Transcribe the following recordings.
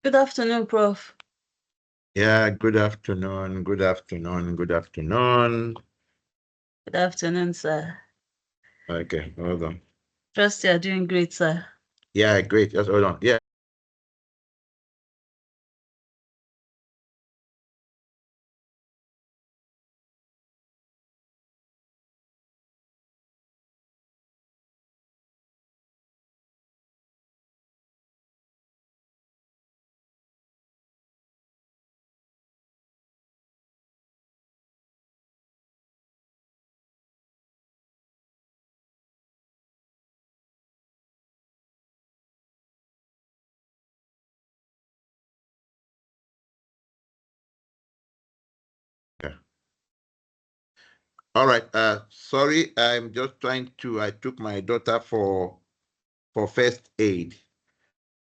Good afternoon, Prof. Yeah, good afternoon, good afternoon, good afternoon. Good afternoon, sir. Okay, hold on. Trust you are doing great, sir. Yeah, great. Just hold on. Yeah. Yeah. All right. Sorry, I'm just trying to. I took my daughter for first aid,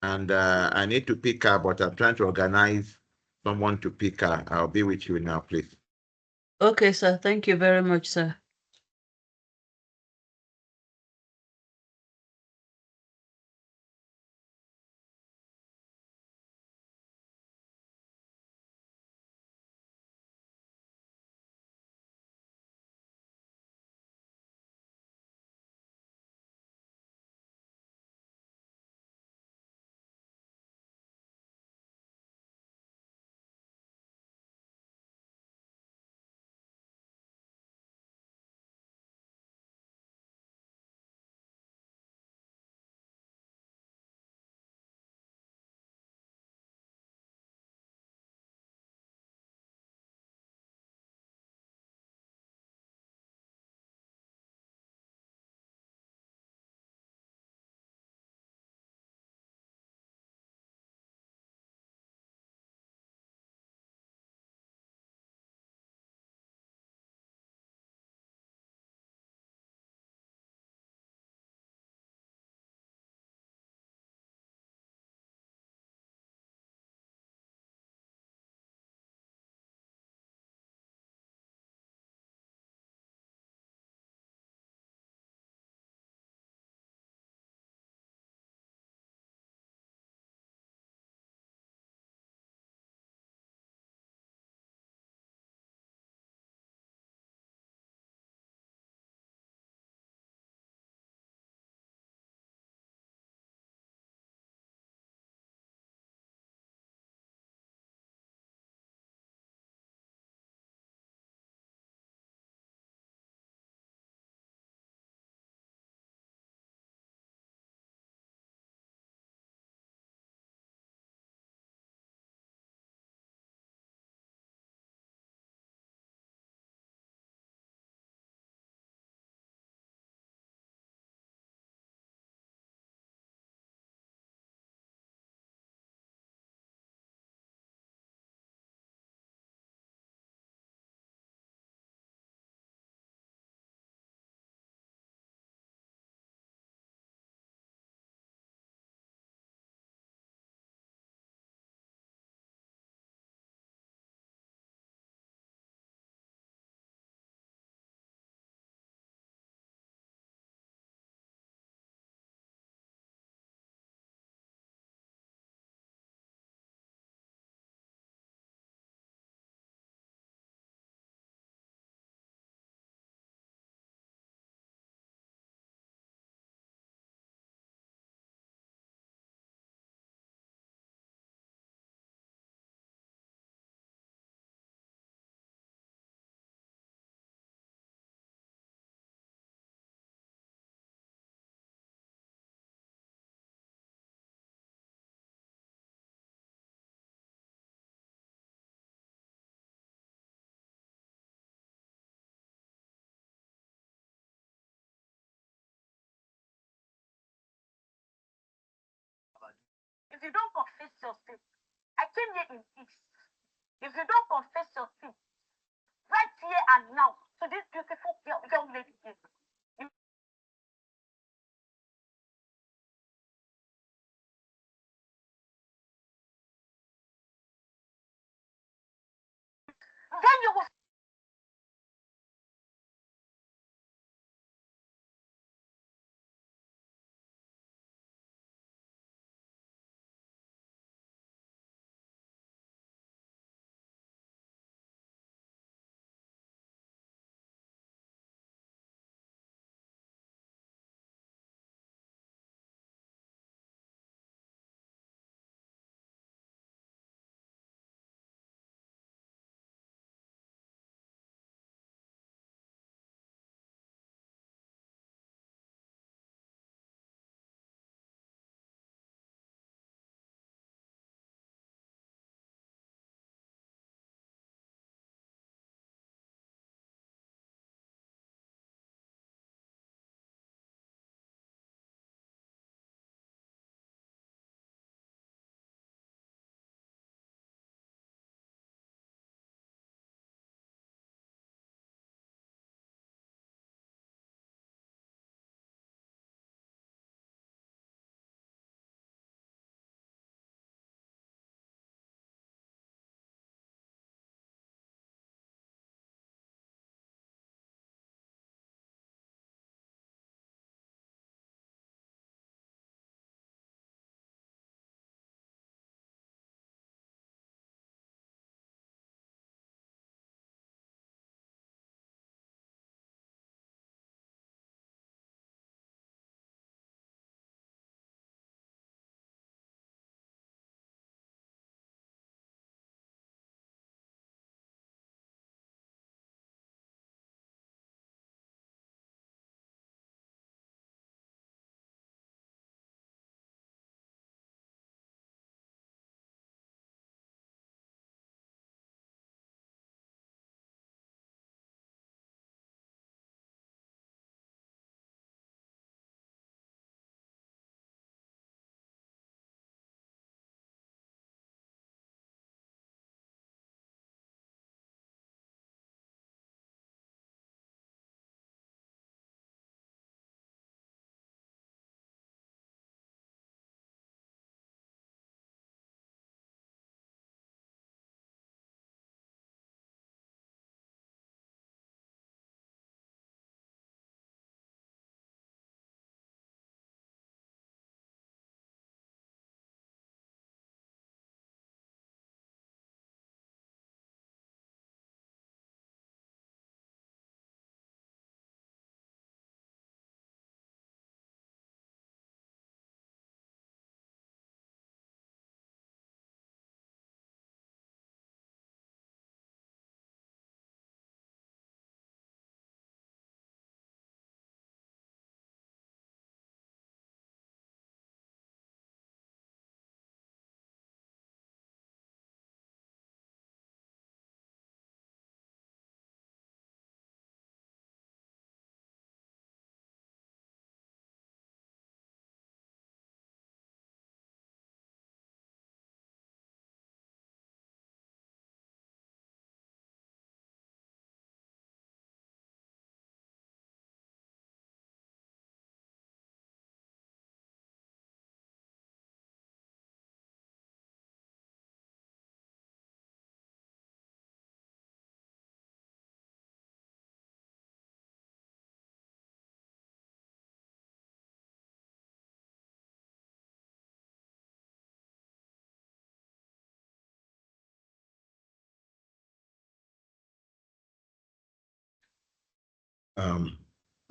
and I need to pick her, but I'm trying to organize someone to pick her. I'll be with you now, please. Okay, sir. Thank you very much, sir. If you don't confess your sin, I came here in peace. If you don't confess your sin, right here and now, to this beautiful young lady here, then you will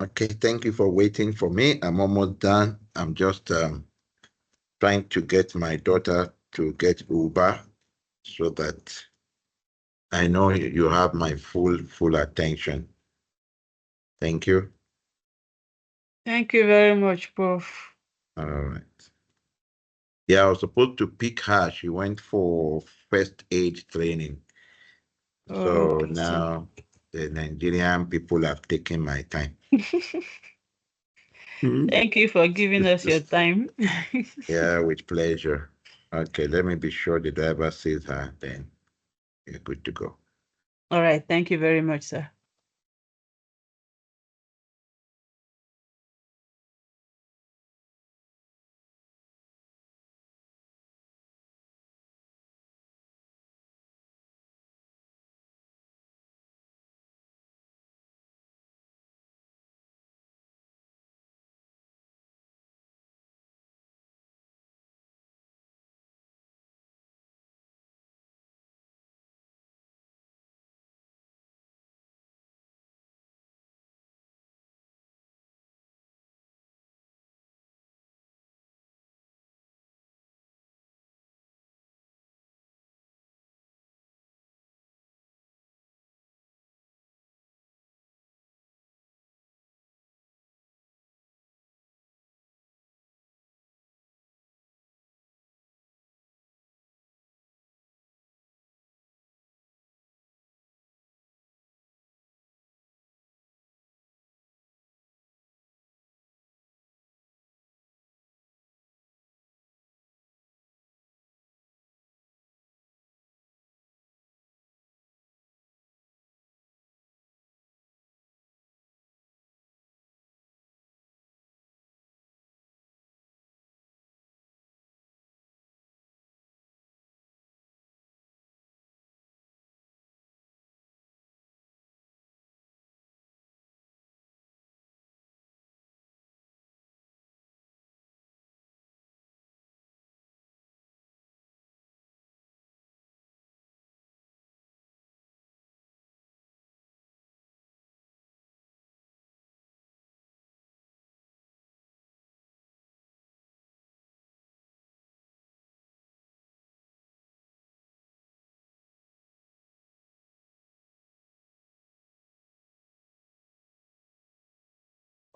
Okay, thank you for waiting for me. I'm almost done. I'm just trying to get my daughter to get Uber so that I know you have my full attention. Thank you. Thank you very much, Prof. All right. Yeah, I was supposed to pick her. She went for first aid training. So Okay, sir. now the Nigerian people have taken my time. Thank you for giving us your time. Yeah, with pleasure. Okay, let me be sure the driver sees her, then you're good to go. All right. Thank you very much, sir.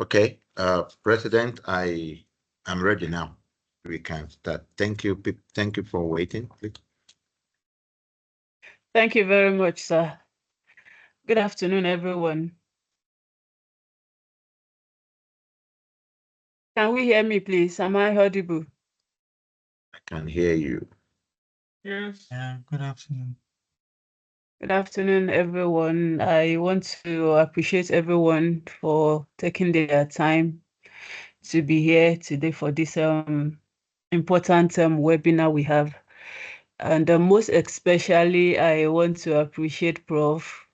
Okay, President, I am ready now. We can start. Thank you. Thank you for waiting. Please. Thank you very much, sir. Good afternoon, everyone. Can we hear me, please? Am I audible? I can hear you. Yes. Yeah, good afternoon. Good afternoon, everyone. I want to appreciate everyone for taking their time to be here today for this important webinar we have. And most especially, I want to appreciate Prof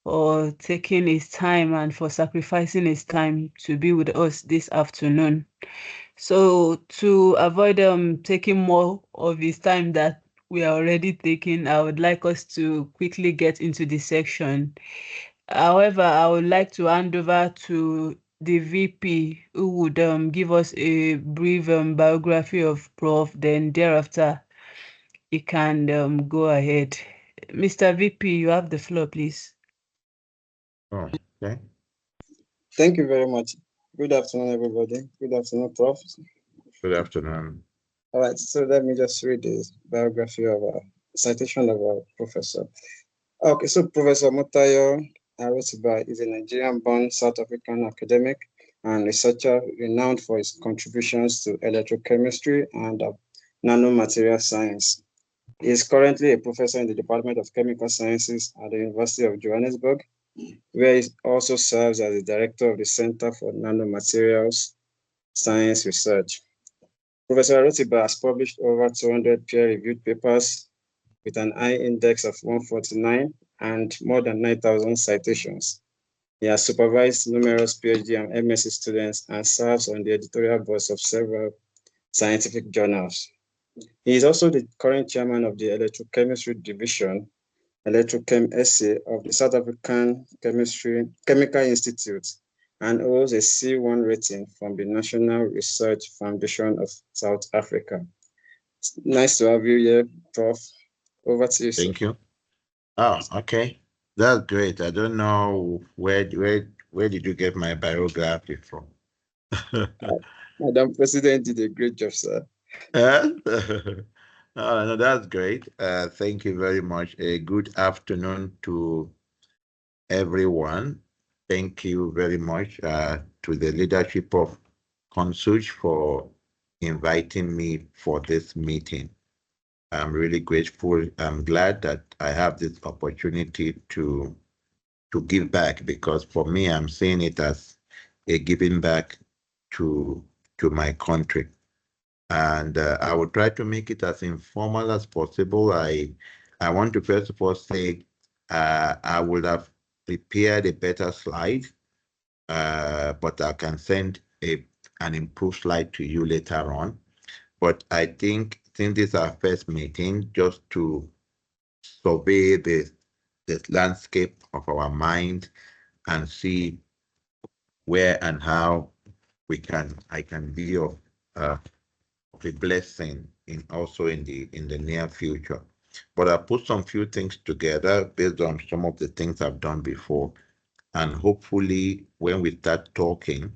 for taking his time and for sacrificing his time to be with us this afternoon. So to avoid taking more of his time that we are already taking, I would like us to quickly get into the section. However, I would like to hand over to the VP who would give us a brief biography of Prof. Then thereafter, you can go ahead. Mr. VP, you have the floor, please. Oh, okay. Thank you very much. Good afternoon, everybody. Good afternoon, Prof. Good afternoon. All right, so let me just read the biography of a citation of our professor. Okay, so Professor Omotayo Arotiba is a Nigerian-born South African academic and researcher renowned for his contributions to electrochemistry and nanomaterial science. He is currently a professor in the Department of Chemical Sciences at the University of Johannesburg, where he also serves as the director of the Center for Nanomaterials Science Research. Professor Arotiba has published over 200 peer-reviewed papers with an I index of 149 and more than 9,000 citations. He has supervised numerous PhD and MSc students and serves on the editorial boards of several scientific journals. He is also the current chairman of the Electrochemistry Division Electrochem essay of the South African Chemical Institute and holds a C1 rating from the National Research Foundation of South Africa. It's nice to have you here, Prof. Over to you, sir. Thank you. Oh, okay. That's great. I don't know where did you get my biography from? Madam President did a great job, sir. No, that's great. Thank you very much. A good afternoon to everyone. Thank you very much to the leadership of CONSUJ for inviting me for this meeting. I'm really grateful. I'm glad that I have this opportunity to give back, because for me, I'm seeing it as a giving back to my country. And I will try to make it as informal as possible. I want to first of all say I would have prepared a better slide, but I can send an improved slide to you later on. But I think since this is our first meeting, just to survey the landscape of our mind and see where and how I can be of a blessing also in the near future. But I put some few things together based on some of the things I've done before, and hopefully when we start talking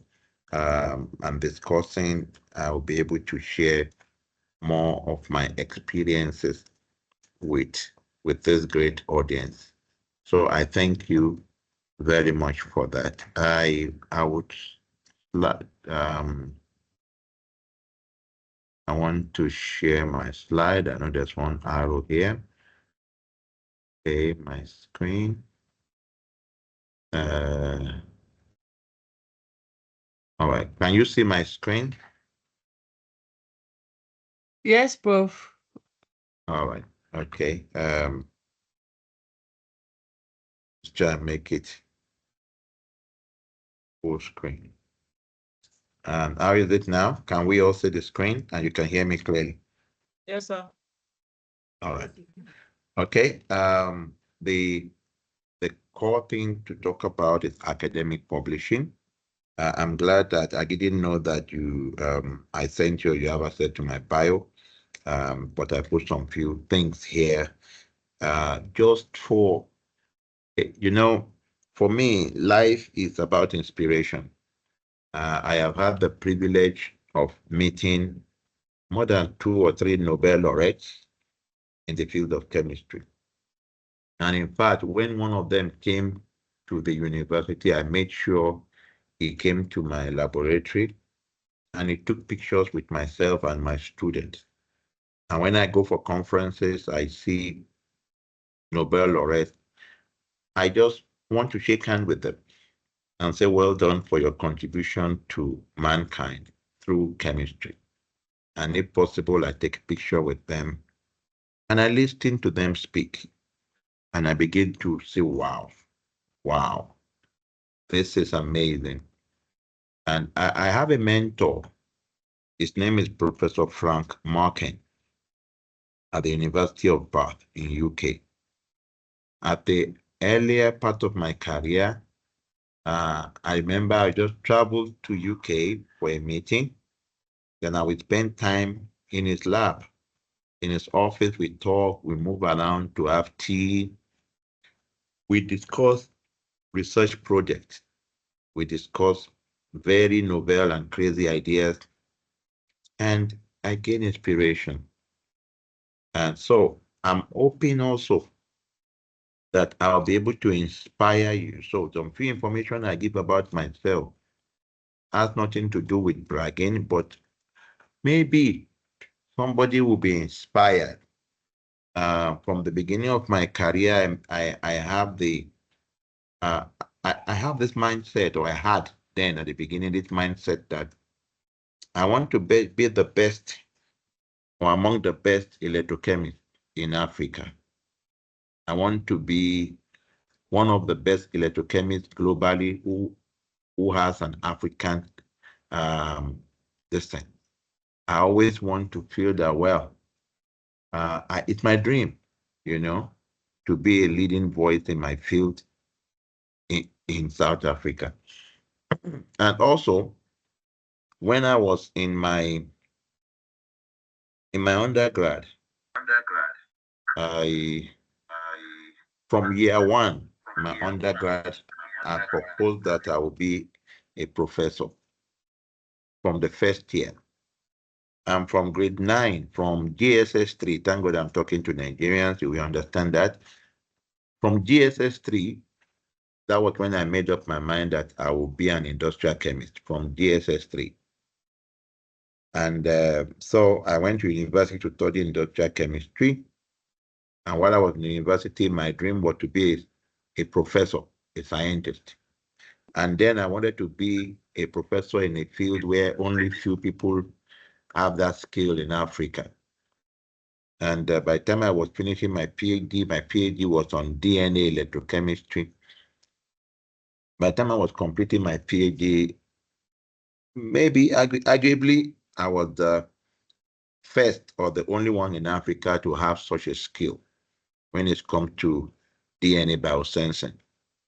and discussing, I'll be able to share more of my experiences with this great audience. So I thank you very much for that. I would I want to share my slide. I know there's one arrow here. Okay, my screen. All right, can you see my screen? Yes, Prof. All right, okay. Let's try and make it full screen. How is it now? Can we all see the screen and you can hear me clearly? Yes, sir. All right. Okay. The core thing to talk about is academic publishing. I'm glad that I didn't know that I sent you have access to my bio, but I put some few things here just for, for me, life is about inspiration. I have had the privilege of meeting more than 2 or 3 Nobel laureates in the field of chemistry. And in fact, when one of them came to the university, I made sure he came to my laboratory and he took pictures with myself and my students. And when I go for conferences, I see Nobel laureates. I just want to shake hands with them and say, well done for your contribution to mankind through chemistry. And if possible, I take a picture with them and I listen to them speak. And I begin to say, wow, this is amazing. And I have a mentor. His name is Professor Frank Marken at the University of Bath in UK. At the earlier part of my career, I remember I just traveled to UK for a meeting. Then I would spend time in his lab, in his office. We talk, we move around to have tea. We discuss research projects. We discuss very novel and crazy ideas. And I gain inspiration. And so I'm hoping also that I'll be able to inspire you. So some few information I give about myself has nothing to do with bragging, but maybe somebody will be inspired. From the beginning of my career, I have I have this mindset, or I had then at the beginning this mindset that I want to be the best or among the best electrochemists in Africa. I want to be one of the best electrochemists globally who has an African descent. I always want to feel that, well, it's my dream, to be a leading voice in my field in South Africa. And also, when I was in my undergrad, I from year one, my undergrad, I proposed that I would be a professor from the first year. And from grade 9, from GSS 3, thank God I'm talking to Nigerians, you will understand that. From GSS 3, that was when I made up my mind that I would be an industrial chemist from GSS 3. And so I went to university to study industrial chemistry. And while I was in university, my dream was to be a professor, a scientist. And then I wanted to be a professor in a field where only few people have that skill in Africa. And by the time I was finishing my PhD was on DNA electrochemistry. By the time I was completing my PhD, maybe arguably I was the first or the only one in Africa to have such a skill when it comes to DNA biosensing.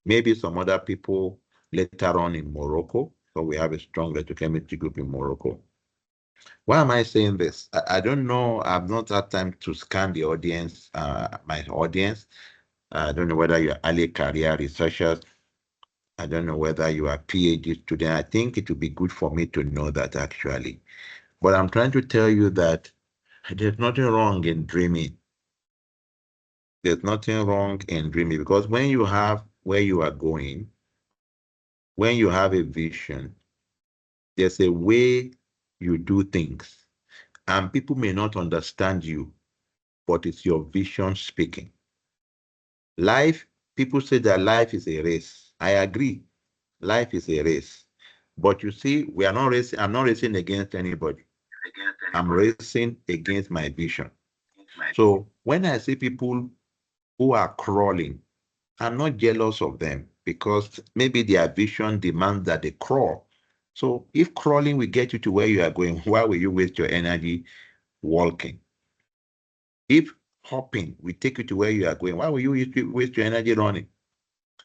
Maybe some other people later on in Morocco, so we have a strong electrochemistry group in Morocco. Why am I saying this? I don't know. I've not had time to scan the audience, my audience. I don't know whether you're early career researchers. I don't know whether you are PhD student. I think it would be good for me to know that actually. But I'm trying to tell you that there's nothing wrong in dreaming. There's nothing wrong in dreaming because when you have where you are going, when you have a vision, there's a way you do things. And people may not understand you, but it's your vision speaking. Life, people say that life is a race. I agree. Life is a race. But you see, we are not racing. I'm not racing against anybody. I'm racing against my vision. So when I see people who are crawling, I'm not jealous of them because maybe their vision demands that they crawl. So if crawling will get you to where you are going, why will you waste your energy walking? If hopping will take you to where you are going, why will you waste your energy running?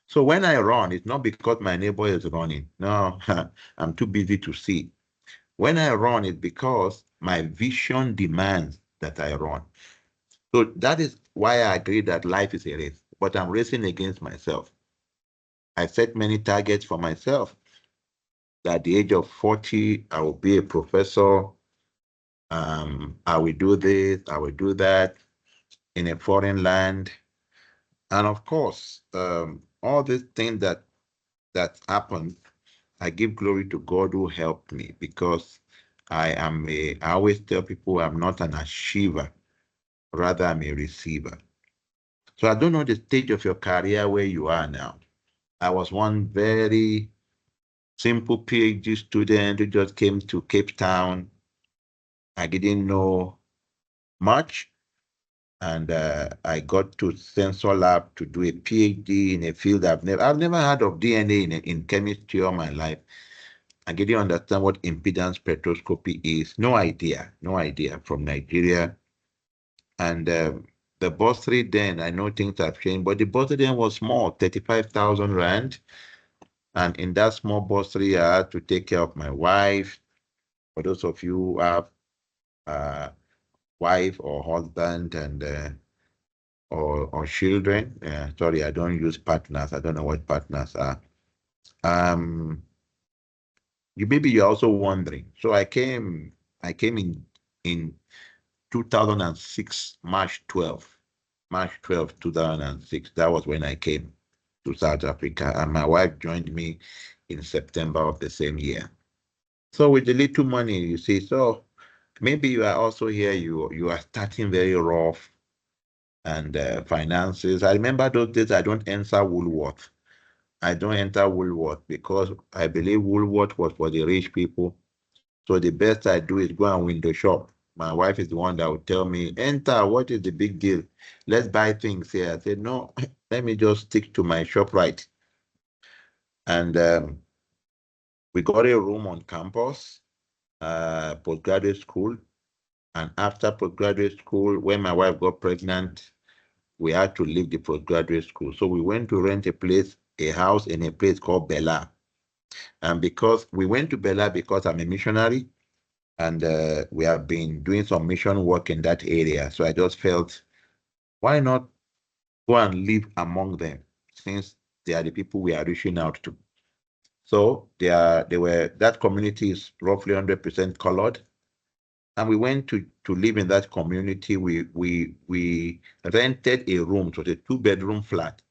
So when I run, it's not because my neighbor is running. No, I'm too busy to see. When I run, it's because my vision demands that I run. So that is why I agree that life is a race, but I'm racing against myself. I set many targets for myself. That at the age of 40, I will be a professor. I will do this, I will do that in a foreign land. And of course, all these things that happened, I give glory to God who helped me because I always tell people I'm not an achiever, rather I'm a receiver. So I don't know the stage of your career where you are now. I was one very simple PhD student who just came to Cape Town. I didn't know much. And I got to Sensor Lab to do a PhD in a field I've never heard of DNA in chemistry all my life. I didn't understand what impedance spectroscopy is. No idea from Nigeria. And the bursary then, I know things have changed, but the bursary then was small, 35,000 Rand. And in that small bursary, I had to take care of my wife. For those of you who have wife or husband and or children, sorry, I don't use partners. I don't know what partners are. Um, maybe you're also wondering. So I came in 2006, March 12, 2006. That was when I came to South Africa, and my wife joined me in September of the same year. So with the little money, you see, so maybe you are also here, you are starting very rough and finances. I remember those days I don't enter Woolworth. I don't enter Woolworth because I believe Woolworth was for the rich people. So the best I do is go and window shop. My wife is the one that would tell me, enter, what is the big deal? Let's buy things here. I said, no, let me just stick to my shop right. And we got a room on campus, postgraduate school. And after postgraduate school, when my wife got pregnant, we had to leave the postgraduate school. So we went to rent a house in a place called Bella. And because we went to Bella because I'm a missionary, and we have been doing some mission work in that area. So I just felt, why not go and live among them, since they are the people we are reaching out to. So that community is roughly 100% colored. And we went to live in that community. We rented a room. So it's a 2-bedroom flat.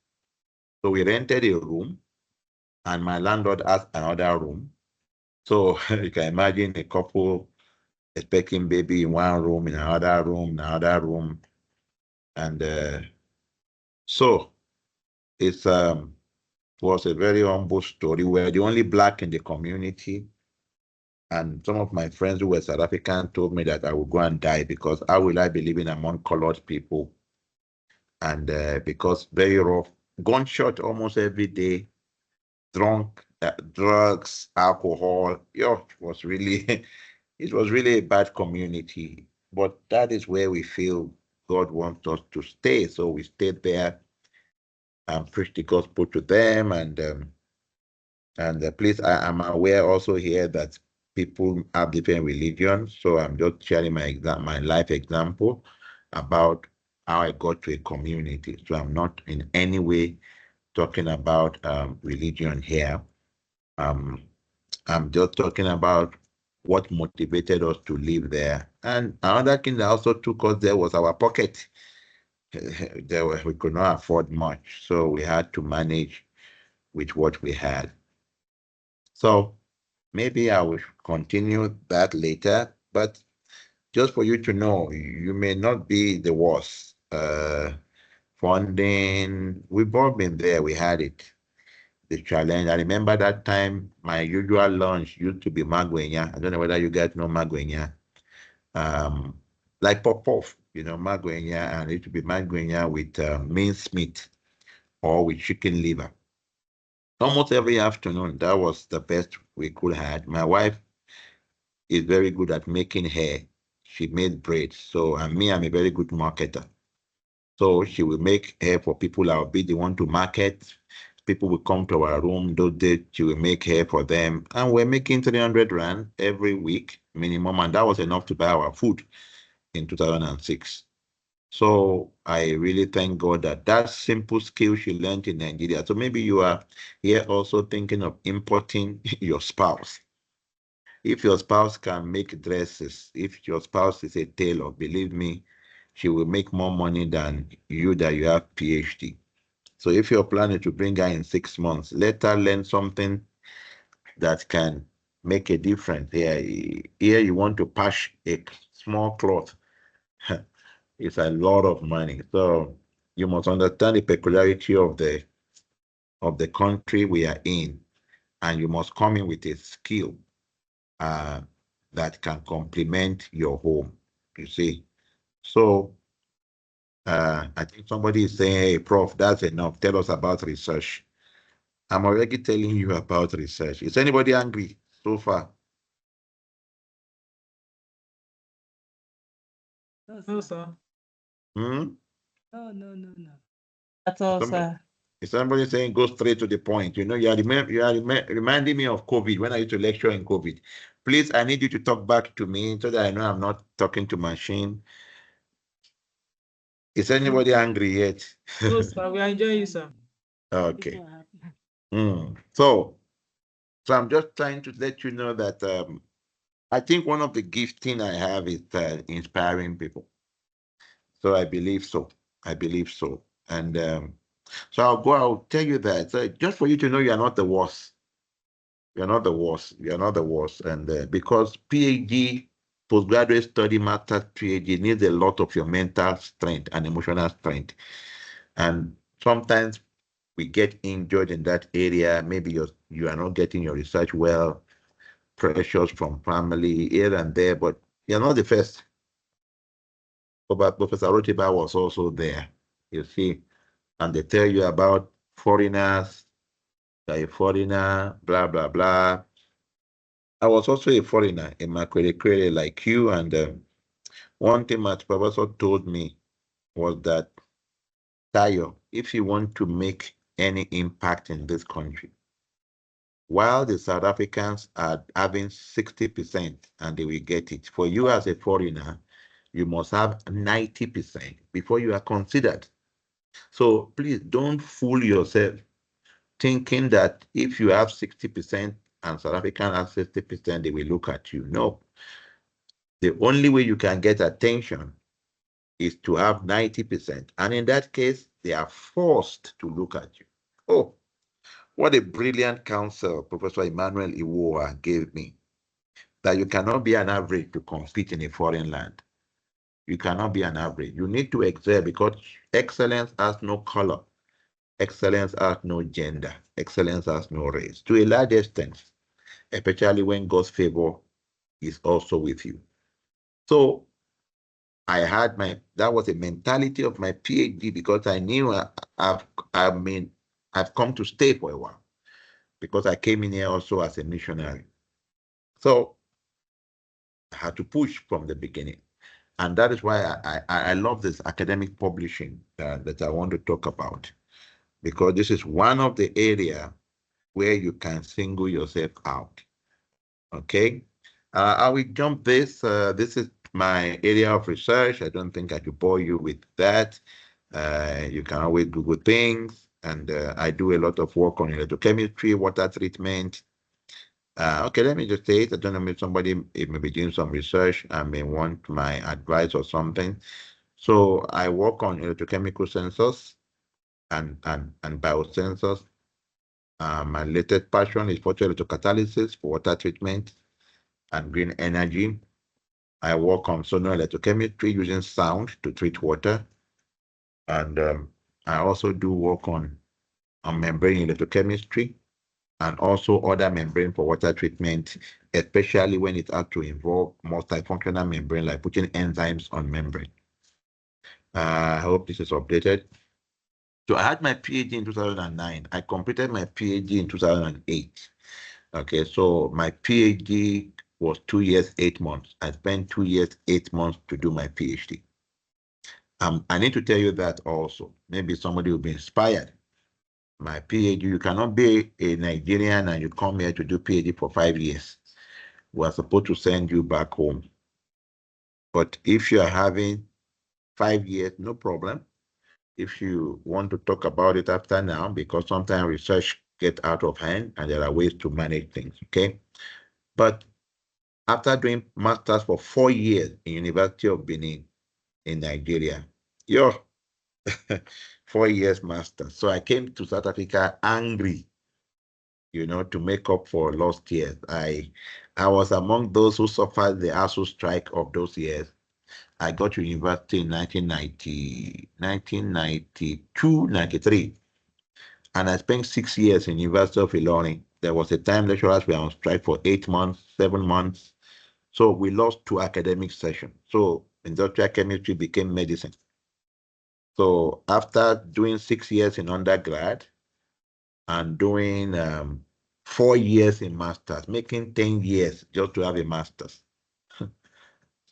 So we rented a room, and my landlord asked another room. So you can imagine a couple expecting baby in one room, in another room, in another room. And so it was a very humble story. We were the only Black in the community. And some of my friends who were South African told me that I would go and die, because how will I be living among colored people? And because very rough, gunshot almost every day, drunk, drugs, alcohol. It was really, it was really a bad community. But that is where we feel God wants us to stay. So we stayed there and preached the gospel to them. And please, I am aware also here that people have different religions. So I'm just sharing my life example about how I got to a community. So I'm not in any way talking about religion here. Um, I'm just talking about what motivated us to live there. And another thing that also took us there was our pocket. We could not afford much, so we had to manage with what we had. So maybe I will continue that later, but just for you to know, you may not be the worst. Funding, we've all been there, we had it. The challenge. I remember that time my usual lunch used to be magwenya. I don't know whether you guys know magwenya. Like Prof, magwenya, and it used to be magwenya with minced meat or with chicken liver. Almost every afternoon, that was the best we could have. My wife is very good at making hair. She made braids. So, and me, I'm a very good marketer. So she will make hair for people. I'll be the one to market. People will come to our room. Those days, she will make hair for them. And we're making 300 Rand every week minimum. And that was enough to buy our food in 2006. So I really thank God that simple skill she learned in Nigeria. So maybe you are here also thinking of importing your spouse. If your spouse can make dresses, if your spouse is a tailor, believe me, she will make more money than you that you have PhD. So if you're planning to bring her in 6 months, let her learn something that can make a difference. Here you want to patch a small cloth. It's a lot of money. So you must understand the peculiarity of the country we are in, and you must come in with a skill uh, that can complement your home. You see. So I think somebody is saying, "Hey, Prof, that's enough. Tell us about research." I'm already telling you about research. Is anybody angry so far? No, sir. Hmm? No. That's all, Somebody, sir. is somebody saying go straight to the point? Reminding me of COVID when I used to lecture in COVID. Please, I need you to talk back to me so that I know I'm not talking to machine. Is anybody angry yet? No, sir. We are enjoying you, sir. Okay. So I'm just trying to let you know that I think one of the gifting I have is inspiring people. So I believe so. I believe so. And so I'll tell you that. So just for you to know you're not the worst. You're not the worst. You're not the worst. And because PhD, postgraduate study matters, PhD needs a lot of your mental strength and emotional strength. And sometimes we get injured in that area. Maybe you are not getting your research well, pressures from family here and there, but you're not the first. But Professor Arotiba was also there, you see, and they tell you about foreigners, you're a foreigner, blah, blah, blah. I was also a foreigner in Makwele like you, and one thing my professor told me was that Tayo, if you want to make any impact in this country, while the South Africans are having 60% and they will get it, for you as a foreigner, you must have 90% before you are considered. So please don't fool yourself thinking that if you have 60% and South African has 60%, they will look at you. No. The only way you can get attention is to have 90%. And in that case, they are forced to look at you. Oh, what a brilliant counsel Professor Emmanuel Iwoa gave me, that you cannot be an average to compete in a foreign land. You cannot be an average. You need to excel because excellence has no color. Excellence has no gender. Excellence has no race. To a large extent, especially when God's favor is also with you. So I had that was a mentality of my PhD because I knew I've come to stay for a while because I came in here also as a missionary. So I had to push from the beginning. And that is why I love this academic publishing that I want to talk about, because this is one of the area where you can single yourself out. Okay. I will jump this. This is my area of research. I don't think I should bore you with that. You can always Google things. And I do a lot of work on electrochemistry, water treatment. Okay, let me just say it. I don't know, maybe somebody may be doing some research and may want my advice or something. So I work on electrochemical sensors and biosensors. My latest passion is photolithocatalysis for water treatment and green energy. I work on sonar electrochemistry using sound to treat water. And I also do work on membrane electrochemistry and also other membrane for water treatment, especially when it has to involve multifunctional membrane, like putting enzymes on membrane. I hope this is updated. So I had my PhD in 2009. I completed my PhD in 2008. Okay, so my PhD was 2 years, 8 months. I spent 2 years, 8 months to do my PhD. I need to tell you that also. Maybe somebody will be inspired. My PhD, you cannot be a Nigerian and you come here to do PhD for 5 years. We are supposed to send you back home. But if you are having 5 years, no problem. If you want to talk about it after now, because sometimes research gets out of hand and there are ways to manage things, okay? But after doing masters for 4 years in University of Benin in Nigeria, 4 years master. So I came to South Africa angry, to make up for lost years. I was among those who suffered the ASU strike of those years. I got to university in 1992, 93. And I spent 6 years in University of Ilorin. There was a time lecturers were on strike for 8 months, 7 months. So we lost 2 academic sessions. So industrial chemistry became medicine. So after doing 6 years in undergrad and doing 4 years in masters, making 10 years just to have a master's.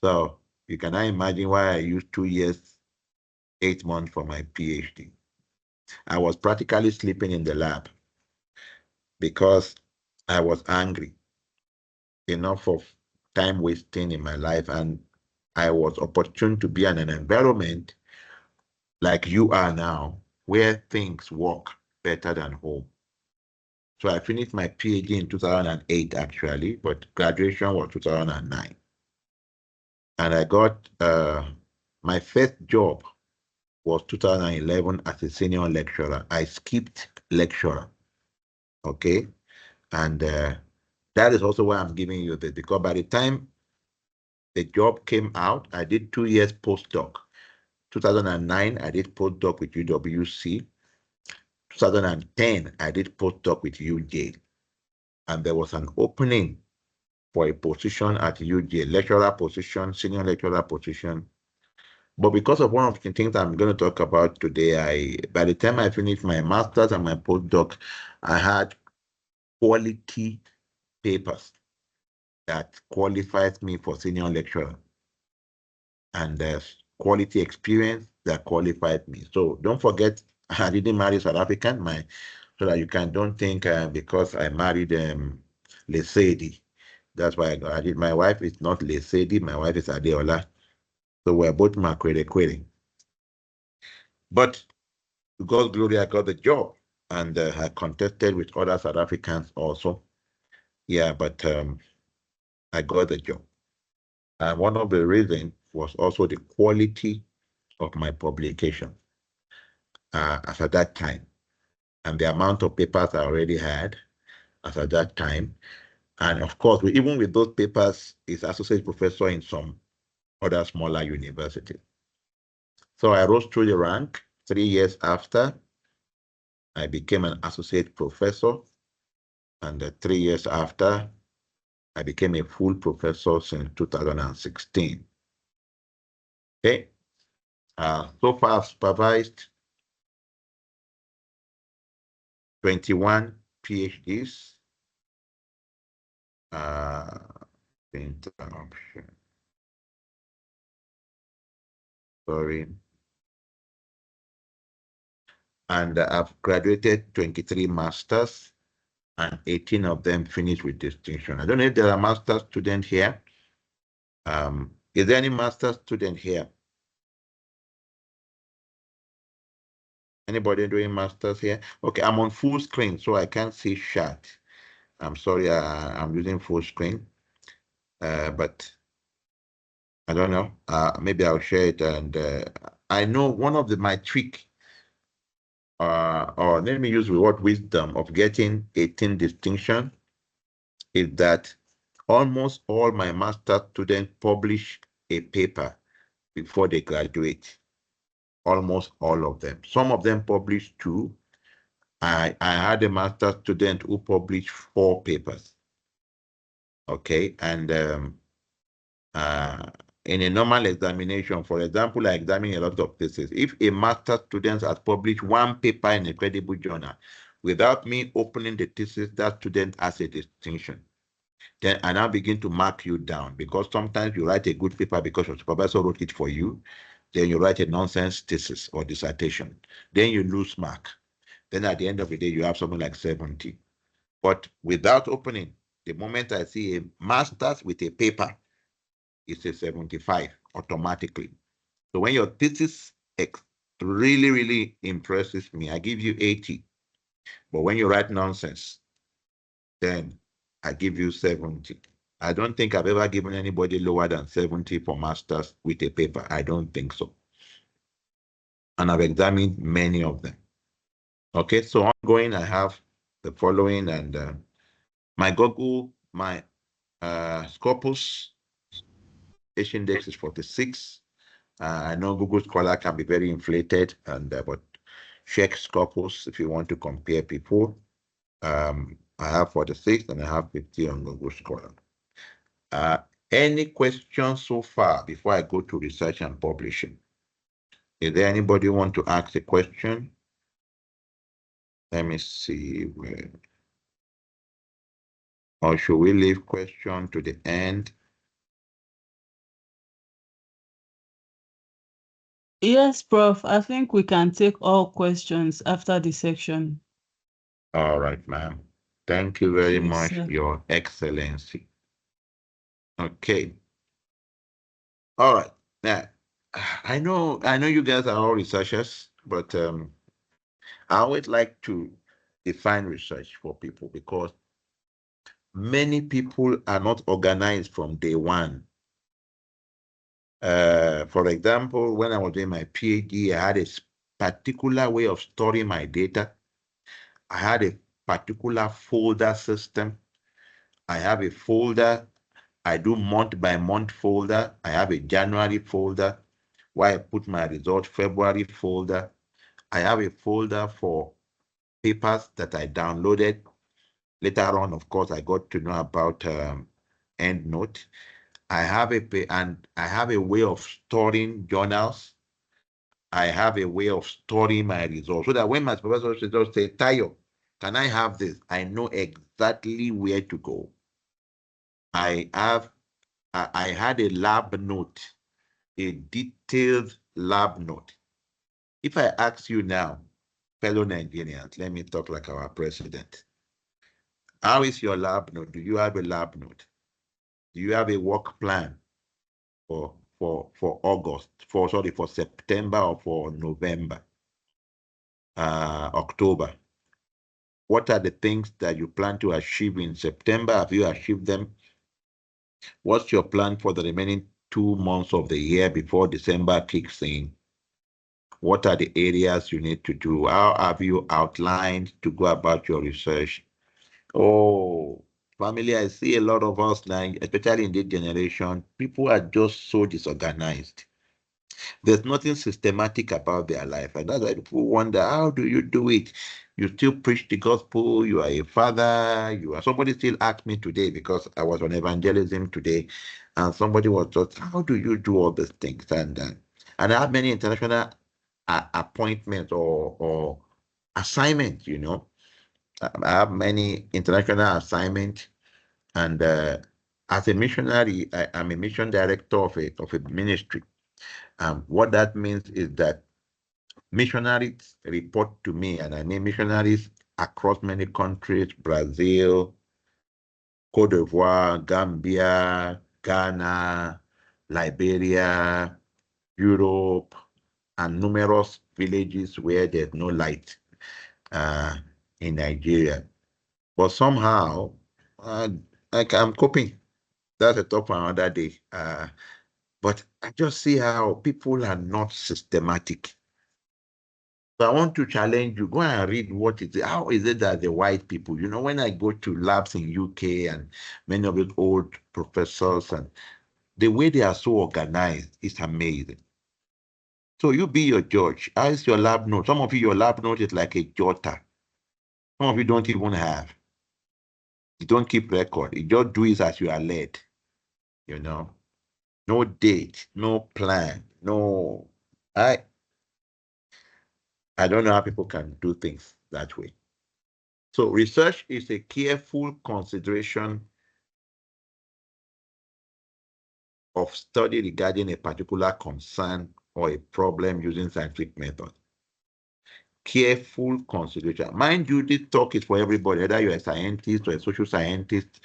So you can now imagine why I used 2 years, 8 months for my PhD. I was practically sleeping in the lab because I was angry. Enough of time wasting in my life, and I was opportune to be in an environment like you are now, where things work better than home. So I finished my PhD in 2008 actually, but graduation was 2009. And I got my first job was 2011 as a senior lecturer. I skipped lecturer, okay? And that is also why I'm giving you this, because by the time the job came out, I did 2 years postdoc. 2009, I did postdoc with UWC. 2010, I did postdoc with UJ. And there was an opening for a position at UJ, lecturer position, senior lecturer position. But because of one of the things I'm going to talk about today, by the time I finished my master's and my postdoc, I had quality papers that qualifies me for senior lecturer. And quality experience that qualified me. So don't forget, I didn't marry South African, so that you don't think because I married Lesedi, that's why I did. My wife is not Lesedi, my wife is Adeola. So we're both Makwere. But to God's glory, I got the job, and I contested with other South Africans also. Yeah, but I got the job. And one of the reasons was also the quality of my publication as at that time, and the amount of papers I already had as at that time. And of course, even with those papers, is associate professor in some other smaller universities. So I rose through the rank. 3 years after, I became an associate professor. And 3 years after, I became a full professor since 2016. Okay. So far, I've supervised 21 PhDs. Interruption. Sorry. And I've graduated 23 masters, and 18 of them finished with distinction. I don't know if there are master students here. Is there any master student here? Anybody doing masters here? Okay, I'm on full screen, so I can't see chat. I'm sorry, I'm using full screen, but I don't know. Maybe I'll share it. And I know one of my trick, or let me use the word wisdom of getting 18 distinction, is that almost all my master students publish a paper before they graduate. Almost all of them. Some of them publish 2. I had a master student who published 4 papers. Okay, and in a normal examination, for example, I examine a lot of theses. If a master student has published 1 paper in a credible journal, without me opening the thesis, that student has a distinction. Then I now begin to mark you down, because sometimes you write a good paper because your supervisor wrote it for you. Then you write a nonsense thesis or dissertation. Then you lose mark. Then at the end of the day, you have something like 70. But without opening, the moment I see a master's with a paper, it's a 75 automatically. So when your thesis really, really impresses me, I give you 80. But when you write nonsense, then I give you 70. I don't think I've ever given anybody lower than 70 for masters with a paper. I don't think so. And I've examined many of them. Okay, so ongoing, I have the following, and my Google, my Scopus H index is 46. I know Google Scholar can be very inflated, but check Scopus if you want to compare people. I have 46 and I have 50 on Google Scholar. Any questions so far before I go to research and publishing? Is there anybody who want to ask a question? Let me see where. Or should we leave question to the end? Yes, Prof. I think we can take all questions after the section. All right, ma'am. Thank you very Yes, much, sir. Your Excellency. Okay. All right. Now, I know you guys are all researchers, but I always like to define research for people, because many people are not organized from day one. For example, when I was doing my PhD, I had a particular way of storing my data. I had a particular folder system. I have a folder. I do month by month folder. I have a January folder where I put my result, February folder. I have a folder for papers that I downloaded. Later on, of course, I got to know about EndNote. I have a way of storing journals. I have a way of storing my results, so that when my supervisor just say, Tayo, can I have this? I know exactly where to go. I had a lab note a detailed lab note. If I ask you now, fellow Nigerians, let me talk like our president. How is your lab note? Do you have a lab note? Do you have a work plan for August, for September or for November, October? What are the things that you plan to achieve in September? Have you achieved them? What's your plan for the remaining 2 months of the year before December kicks in? What are the areas you need to do? How have you outlined to go about your research? Oh, family, I see a lot of us now, especially in this generation, people are just so disorganized. There's nothing systematic about their life. And that's why people wonder, how do you do it? You still preach the gospel, you are a father, you are somebody still asked me today because I was on evangelism today, and somebody was just, how do you do all these things? And I have many international appointments or assignments, you know. I have many international assignments, and as a missionary, I'm a mission director of a ministry. What that means is that missionaries report to me, and I mean missionaries across many countries: Brazil, Cote d'Ivoire, Gambia, Ghana, Liberia, Europe, and numerous villages where there's no light uh, in Nigeria. But somehow, I'm coping. That's a talk for another day. But I just see how people are not systematic. So I want to challenge you. Go and read what is it. How is it that the white people, you know, when I go to labs in UK and many of the old professors, and the way they are so organized is amazing. So you be your judge. How is your lab note? Some of you, your lab note is like a jotter. Some of you don't even have. You don't keep record. You just do it as you are led. You know, no date, no plan, no. I don't know how people can do things that way. So research is a careful consideration of study regarding a particular concern or a problem using scientific method. Careful consideration. Mind you, this talk is for everybody, whether you're a scientist or a social scientist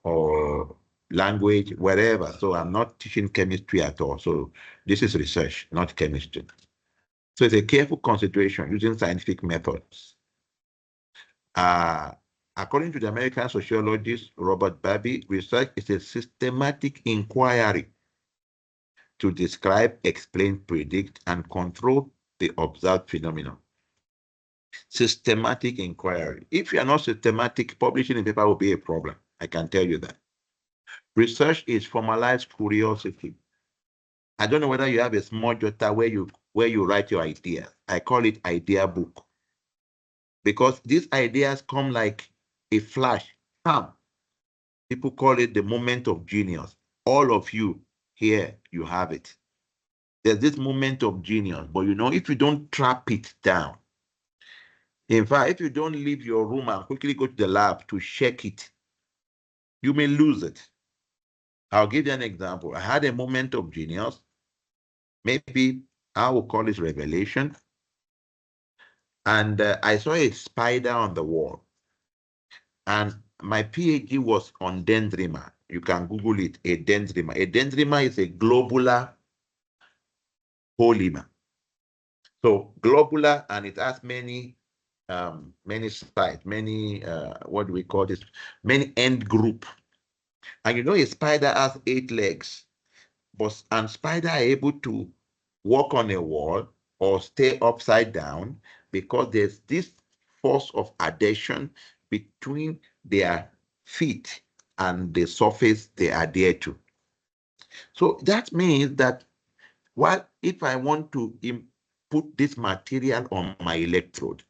or language, wherever. So I'm not teaching chemistry at all. So this is research, not chemistry. So it's a careful consideration using scientific methods. According to the American sociologist Robert Barby, research is a systematic inquiry to describe, explain, predict, and control the observed phenomenon. Systematic inquiry. If you are not systematic, publishing in paper will be a problem. I can tell you that. Research is formalized curiosity. I don't know whether you have a small jotter where you write your ideas. I call it idea book. Because these ideas come like a flash. Bam. People call it the moment of genius. All of you here, you have it. There's this moment of genius, but you know, if you don't trap it down, in fact, if you don't leave your room and quickly go to the lab to check it, you may lose it. I'll give you an example. I had a moment of genius. Maybe I will call it revelation. And I saw a spider on the wall. And my PhD was on dendrima. You can Google it, a dendrima. A dendrima is a globular polymer. So globular, and it has many sites, many, what do we call this? Many end group. And you know, a spider has 8 legs, and spider are able to walk on a wall or stay upside down because there's this force of adhesion between their feet and the surface they adhere to. So that means that if I want to put this material on my electrode,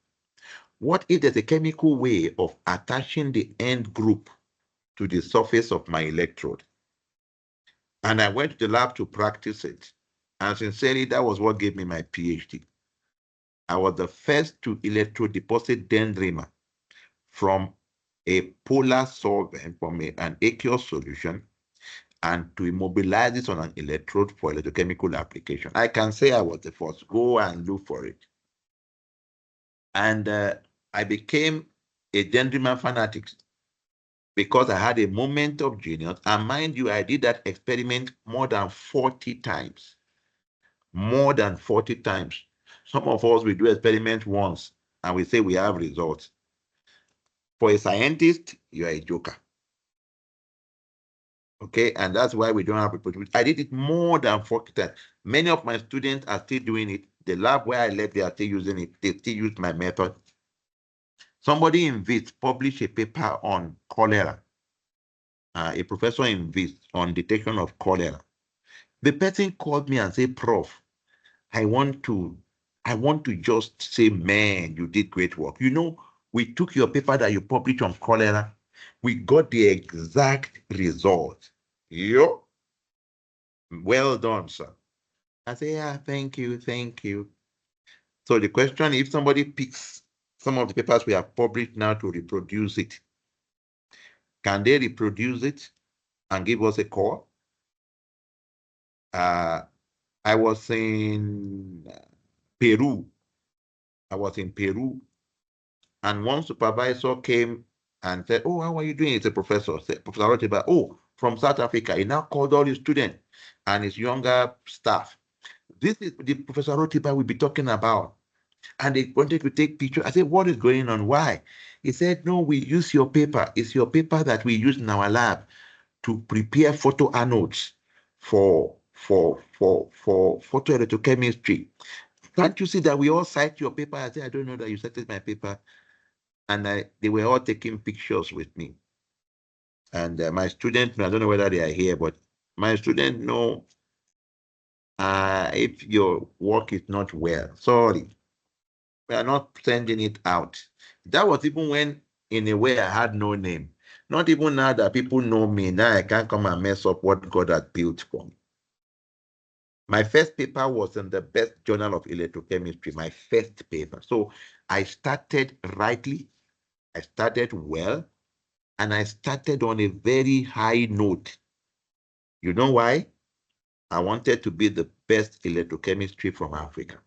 what if there's a chemical way of attaching the end group to the surface of my electrode? And I went to the lab to practice it. And sincerely, that was what gave me my PhD. I was the first to electrodeposit dendrima from a polar solvent, from an aqueous solution, and to immobilize it on an electrode for electrochemical application. I can say I was the first. Go and look for it. And I became a gentleman fanatic because I had a moment of genius. And mind you, I did that experiment more than 40 times. More than 40 times. Some of us, we do experiment once and we say we have results. For a scientist, you are a joker. Okay, and that's why we don't have reproducibility. I did it more than 40 times. Many of my students are still doing it. The lab where I left, they are still using it. They still use my method. Somebody in VIS published a paper on cholera. A professor in VIS on detection of cholera. The person called me and said, Prof, I want to just say, man, you did great work. You know, we took your paper that you published on cholera. We got the exact result. Yo, well done, sir. I say, yeah, thank you, thank you. So the question, if somebody picks some of the papers we have published now to reproduce it, can they reproduce it and give us a call? I was in Peru. And one supervisor came and said, oh, how are you doing? It's a professor. Said, Professor Arotiba, oh, from South Africa. He now called all his students and his younger staff. This is the Professor Arotiba we'll be talking about. And they wanted to take pictures. I said, what is going on? Why? He said, no, we use your paper. It's your paper that we use in our lab to prepare photo anodes for photoelectrochemistry. Can't you see that we all cite your paper? I said, I don't know that you cited my paper. And they were all taking pictures with me. And my students, I don't know whether they are here, but my students know if your work is not well, sorry, we are not sending it out. That was even when, in a way, I had no name. Not even now that people know me, now I can't come and mess up what God had built for me. My first paper was in the best journal of electrochemistry, my first paper. So I started rightly, I started well, and I started on a very high note. You know why? I wanted to be the best electrochemistry from Africa.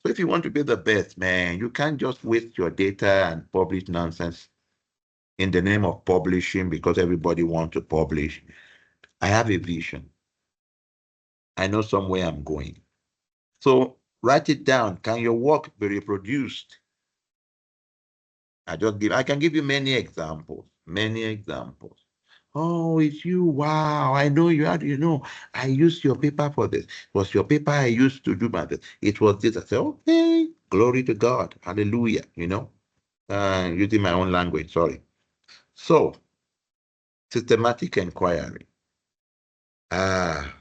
So if you want to be the best, man, you can't just waste your data and publish nonsense in the name of publishing because everybody wants to publish. I have a vision. I know somewhere I'm going. So write it down. Can your work be reproduced? I can give you many examples, many examples. Oh, it's you. Wow. I know you had, I used your paper for this. It was your paper I used to do my this. It was this. I said, okay, glory to God. Hallelujah. Using my own language, sorry. So, systematic inquiry. I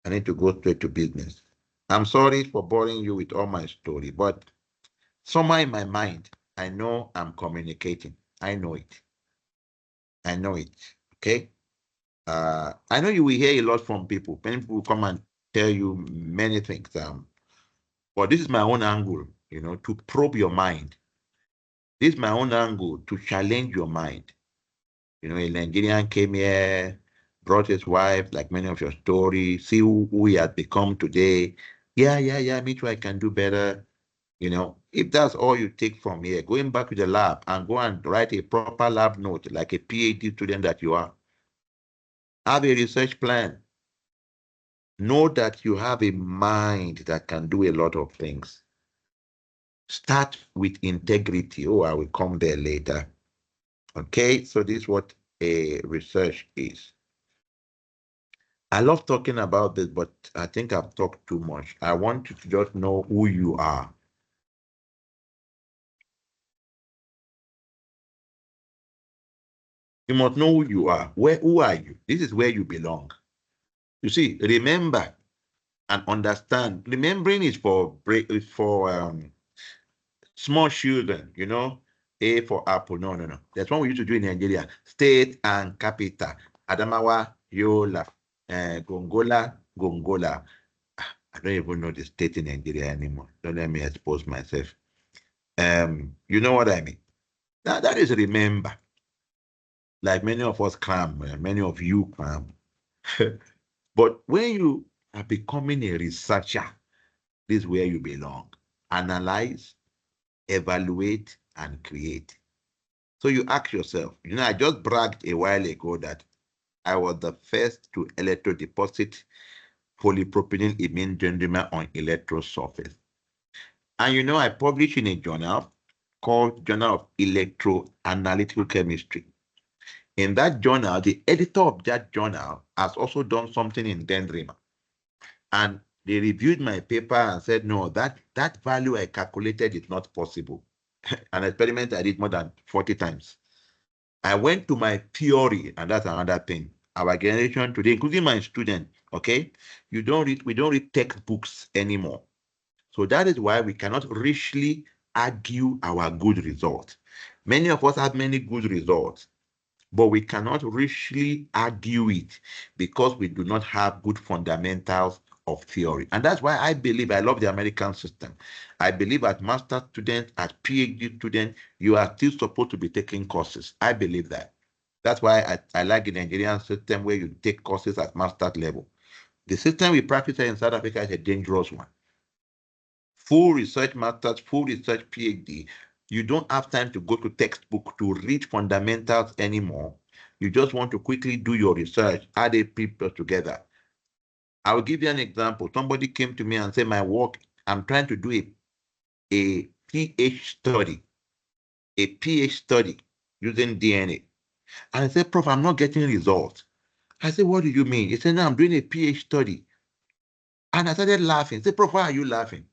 need to go straight to business. I'm sorry for boring you with all my story, but somewhere in my mind, I know I'm communicating. I know it. I know it. Okay. I know you will hear a lot from people. Many people will come and tell you many things. But this is my own angle, to probe your mind. This is my own angle to challenge your mind. A Nigerian came here, brought his wife, like many of your stories, see who he had become today. Yeah, me too, I can do better. If that's all you take from here, going back to the lab and go and write a proper lab note, like a PhD student that you are. Have a research plan. Know that you have a mind that can do a lot of things. Start with integrity. Oh, I will come there later. Okay, so this is what a research is. I love talking about this, but I think I've talked too much. I want you to just know who you are. You must know who you are. Who are you? This is where you belong. You see, remember and understand. Remembering is for small children, A for apple. No. That's one we used to do in Nigeria. State and capital. Adamawa, Yola, Gongola. I don't even know the state in Nigeria anymore. Don't let me expose myself. You know what I mean? That is remember. Like many of us cram, many of you cram. But when you are becoming a researcher, this is where you belong. Analyze, evaluate, and create. So you ask yourself, I just bragged a while ago that I was the first to electrodeposit polypropylene imine dendrimer on electrode surface. And I published in a journal called Journal of Electroanalytical Chemistry. In that journal, the editor of that journal has also done something in dendrimer. And they reviewed my paper and said, no, that value I calculated is not possible. An experiment I did more than 40 times. I went to my theory, and that's another thing. Our generation today, including my student, okay, we don't read textbooks anymore. So that is why we cannot richly argue our good results. Many of us have many good results, but we cannot richly argue it because we do not have good fundamentals of theory. And that's why I love the American system. I believe as master student, as PhD student, you are still supposed to be taking courses. I believe that. That's why I like the Nigerian system where you take courses at master level. The system we practice in South Africa is a dangerous one. Full research masters, full research PhD, you don't have time to go to textbook to read fundamentals anymore. You just want to quickly do your research, add a paper together. I will give you an example. Somebody came to me and said, my work, I'm trying to do a PH study using DNA. And I said, Prof, I'm not getting results. I said, what do you mean? He said, no, I'm doing a PH study. And I started laughing. I said, Prof, why are you laughing?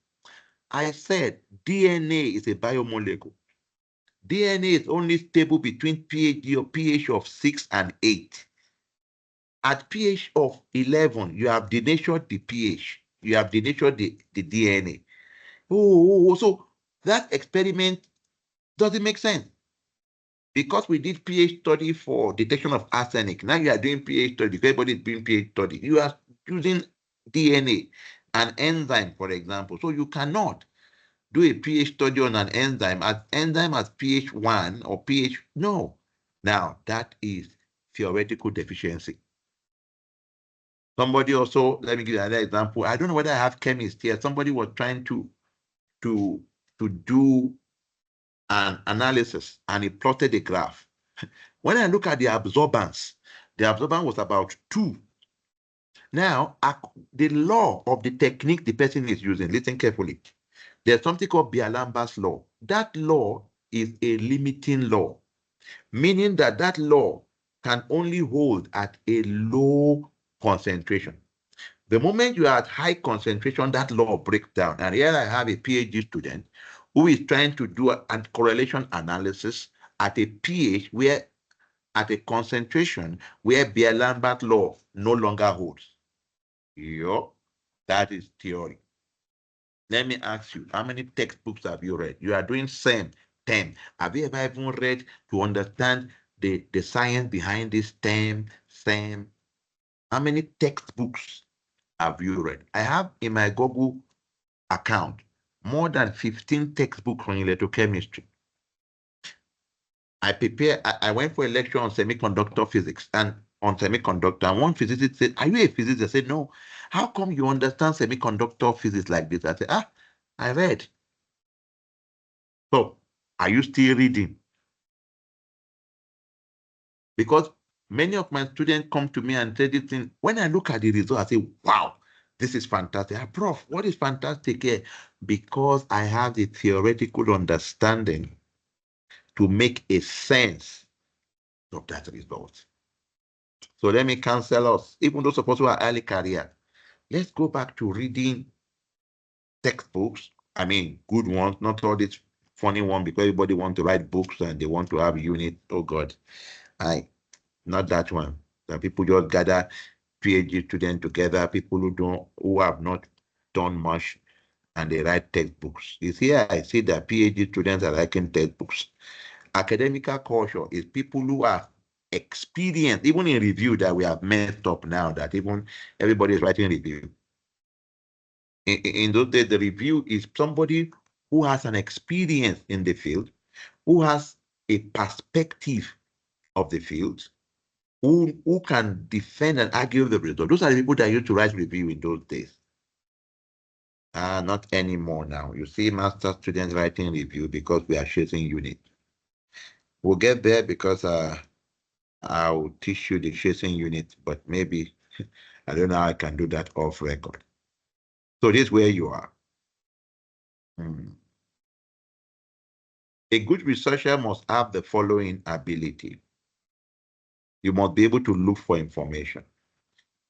I said, DNA is a biomolecule. DNA is only stable between pH of 6 and 8. At pH of 11, you have denatured the pH. You have denatured the DNA. So that experiment doesn't make sense. Because we did pH study for detection of arsenic. Now you are doing pH study. Everybody is doing pH study. You are using DNA, an enzyme, for example. So you cannot do a pH study on an enzyme as pH 1 or pH. No. Now, that is theoretical deficiency. Somebody also, let me give you another example. I don't know whether I have chemists here. Somebody was trying to do an analysis and he plotted a graph. When I look at the absorbance was about 2. Now, the law of the technique the person is using, listen carefully. There's something called Beer-Lambert's law. That law is a limiting law, meaning that law can only hold at a low concentration. The moment you are at high concentration, that law breaks down. And here I have a PhD student who is trying to do a correlation analysis at a pH at a concentration where Beer-Lambert law no longer holds. Yup, that is theory. Let me ask you, how many textbooks have you read? You are doing SEM, 10. Have you ever even read to understand the science behind this STEM, SEM? How many textbooks have you read? I have in my Google account more than 15 textbooks on electrochemistry. I went for a lecture on semiconductor physics and one physicist said, are you a physicist? I said, no. How come you understand semiconductor physics like this? I said, I read. So, are you still reading? Because many of my students come to me and say this thing. When I look at the results, I say, wow, this is fantastic. Prof, what is fantastic here? Because I have the theoretical understanding to make a sense of that result. So let me cancel us. Even those of us who are early career, let's go back to reading textbooks. I mean, good ones, not all this funny one because everybody wants to write books and they want to have units. Oh God, not that one. That people just gather PhD students together, people who have not done much, and they write textbooks. You see, I see that PhD students are writing textbooks. Academical culture is people who are experienced, even in review that we have messed up now, that even everybody is writing review. In those days, the review is somebody who has an experience in the field, who has a perspective of the field, who can defend and argue the result. Those are the people that used to write review in those days. Not anymore now. You see master students writing review because we are chasing unit. We'll get there because I'll teach you the chasing unit, but maybe I don't know how I can do that off record. So this is where you are. A good researcher must have the following ability. You must be able to look for information.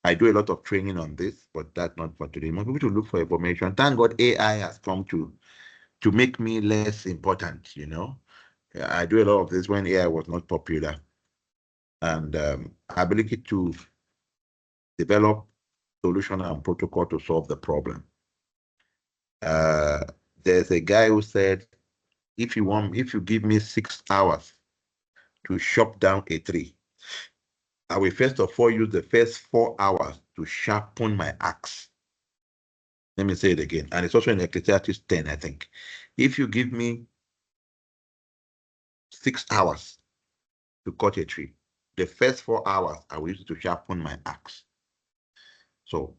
I do a lot of training on this, but that's not for today. You must be able to look for information. Thank God AI has come to make me less important, you know. I do a lot of this when AI was not popular. And ability to develop solution and protocol to solve the problem. There's a guy who said, if you give me 6 hours to chop down a tree, I will first of all use the first 4 hours to sharpen my axe. Let me say it again. And it's also in Ecclesiastes 10, I think. If you give me 6 hours to cut a tree, the first 4 hours I will use it to sharpen my axe. So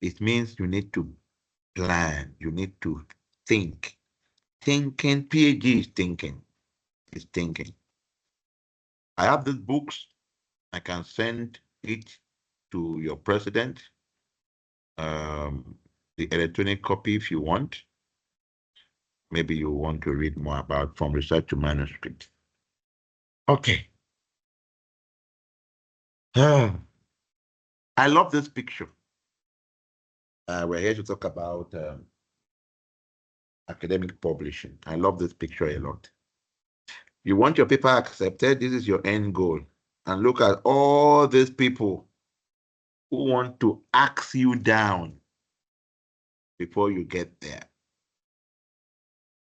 it means you need to plan, you need to think. Thinking, PhD is thinking. Is thinking. I have these books. I can send it to your president. The electronic copy if you want. Maybe you want to read more about from research to manuscript. Okay. I love this picture. We're here to talk about academic publishing. I love this picture a lot. You want your paper accepted, this is your end goal. And look at all these people who want to axe you down before you get there.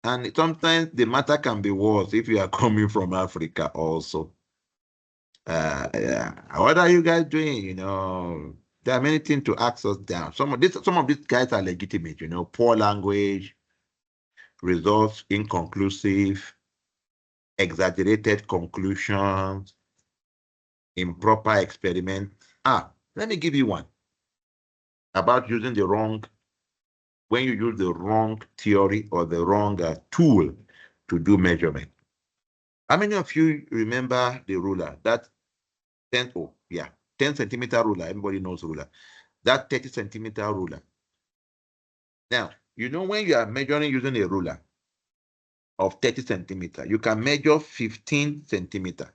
And sometimes the matter can be worse if you are coming from Africa also. What are you guys doing? You know, there are many things to ask us down. Some of these guys are legitimate, you know, poor language, results inconclusive, exaggerated conclusions, improper experiment. Let me give you one about using the wrong, when you use the wrong theory or the wrong tool to do measurement. How many of you remember the ruler? That 10 centimeter ruler. Everybody knows ruler. That 30 centimeter ruler. Now, you know when you are measuring using a ruler of 30 centimeter, you can measure 15 centimeter.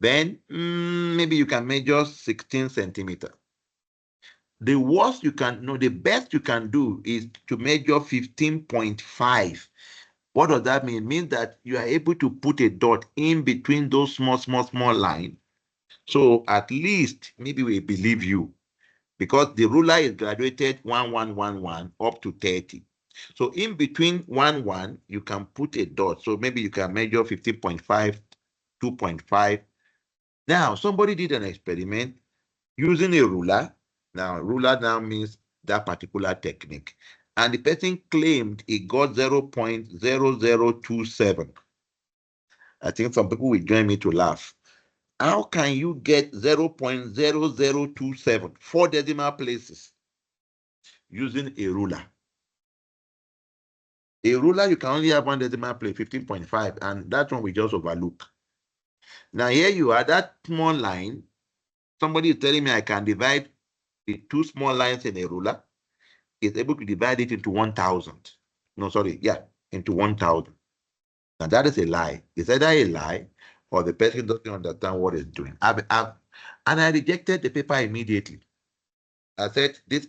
Then maybe you can measure 16 centimeter. The worst you can, no, the best you can do is to measure 15.5. What does that mean? It means that you are able to put a dot in between those small lines. So at least maybe we believe you, because the ruler is graduated 1111 up to 30. So in between 1 you can put a dot. So maybe you can measure 15.5, 2.5. Now somebody did an experiment using a ruler. Now ruler now means that particular technique. And the person claimed he got 0.0027. I think some people will join me to laugh. How can you get 0.0027, 4 decimal places, using a ruler? A ruler, you can only have 1 decimal place, 15.5, and that one we just overlook. Now here you are, that small line, somebody is telling me I can divide the 2 small lines in a ruler, is able to divide it into 1,000. No, sorry, yeah, into 1,000. Now that is a lie. It's either a lie or the person doesn't understand what it's doing. And I rejected the paper immediately. I said, this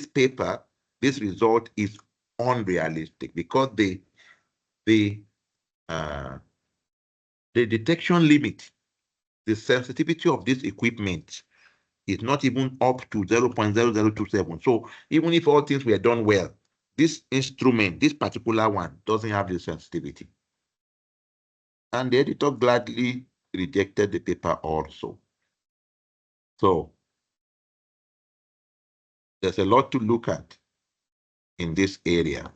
paper, this result is unrealistic because the detection limit, the sensitivity of this equipment is not even up to 0.0027. So even if all things were done well, this instrument, this particular one, doesn't have the sensitivity. And the editor gladly rejected the paper also. So there's a lot to look at in this area.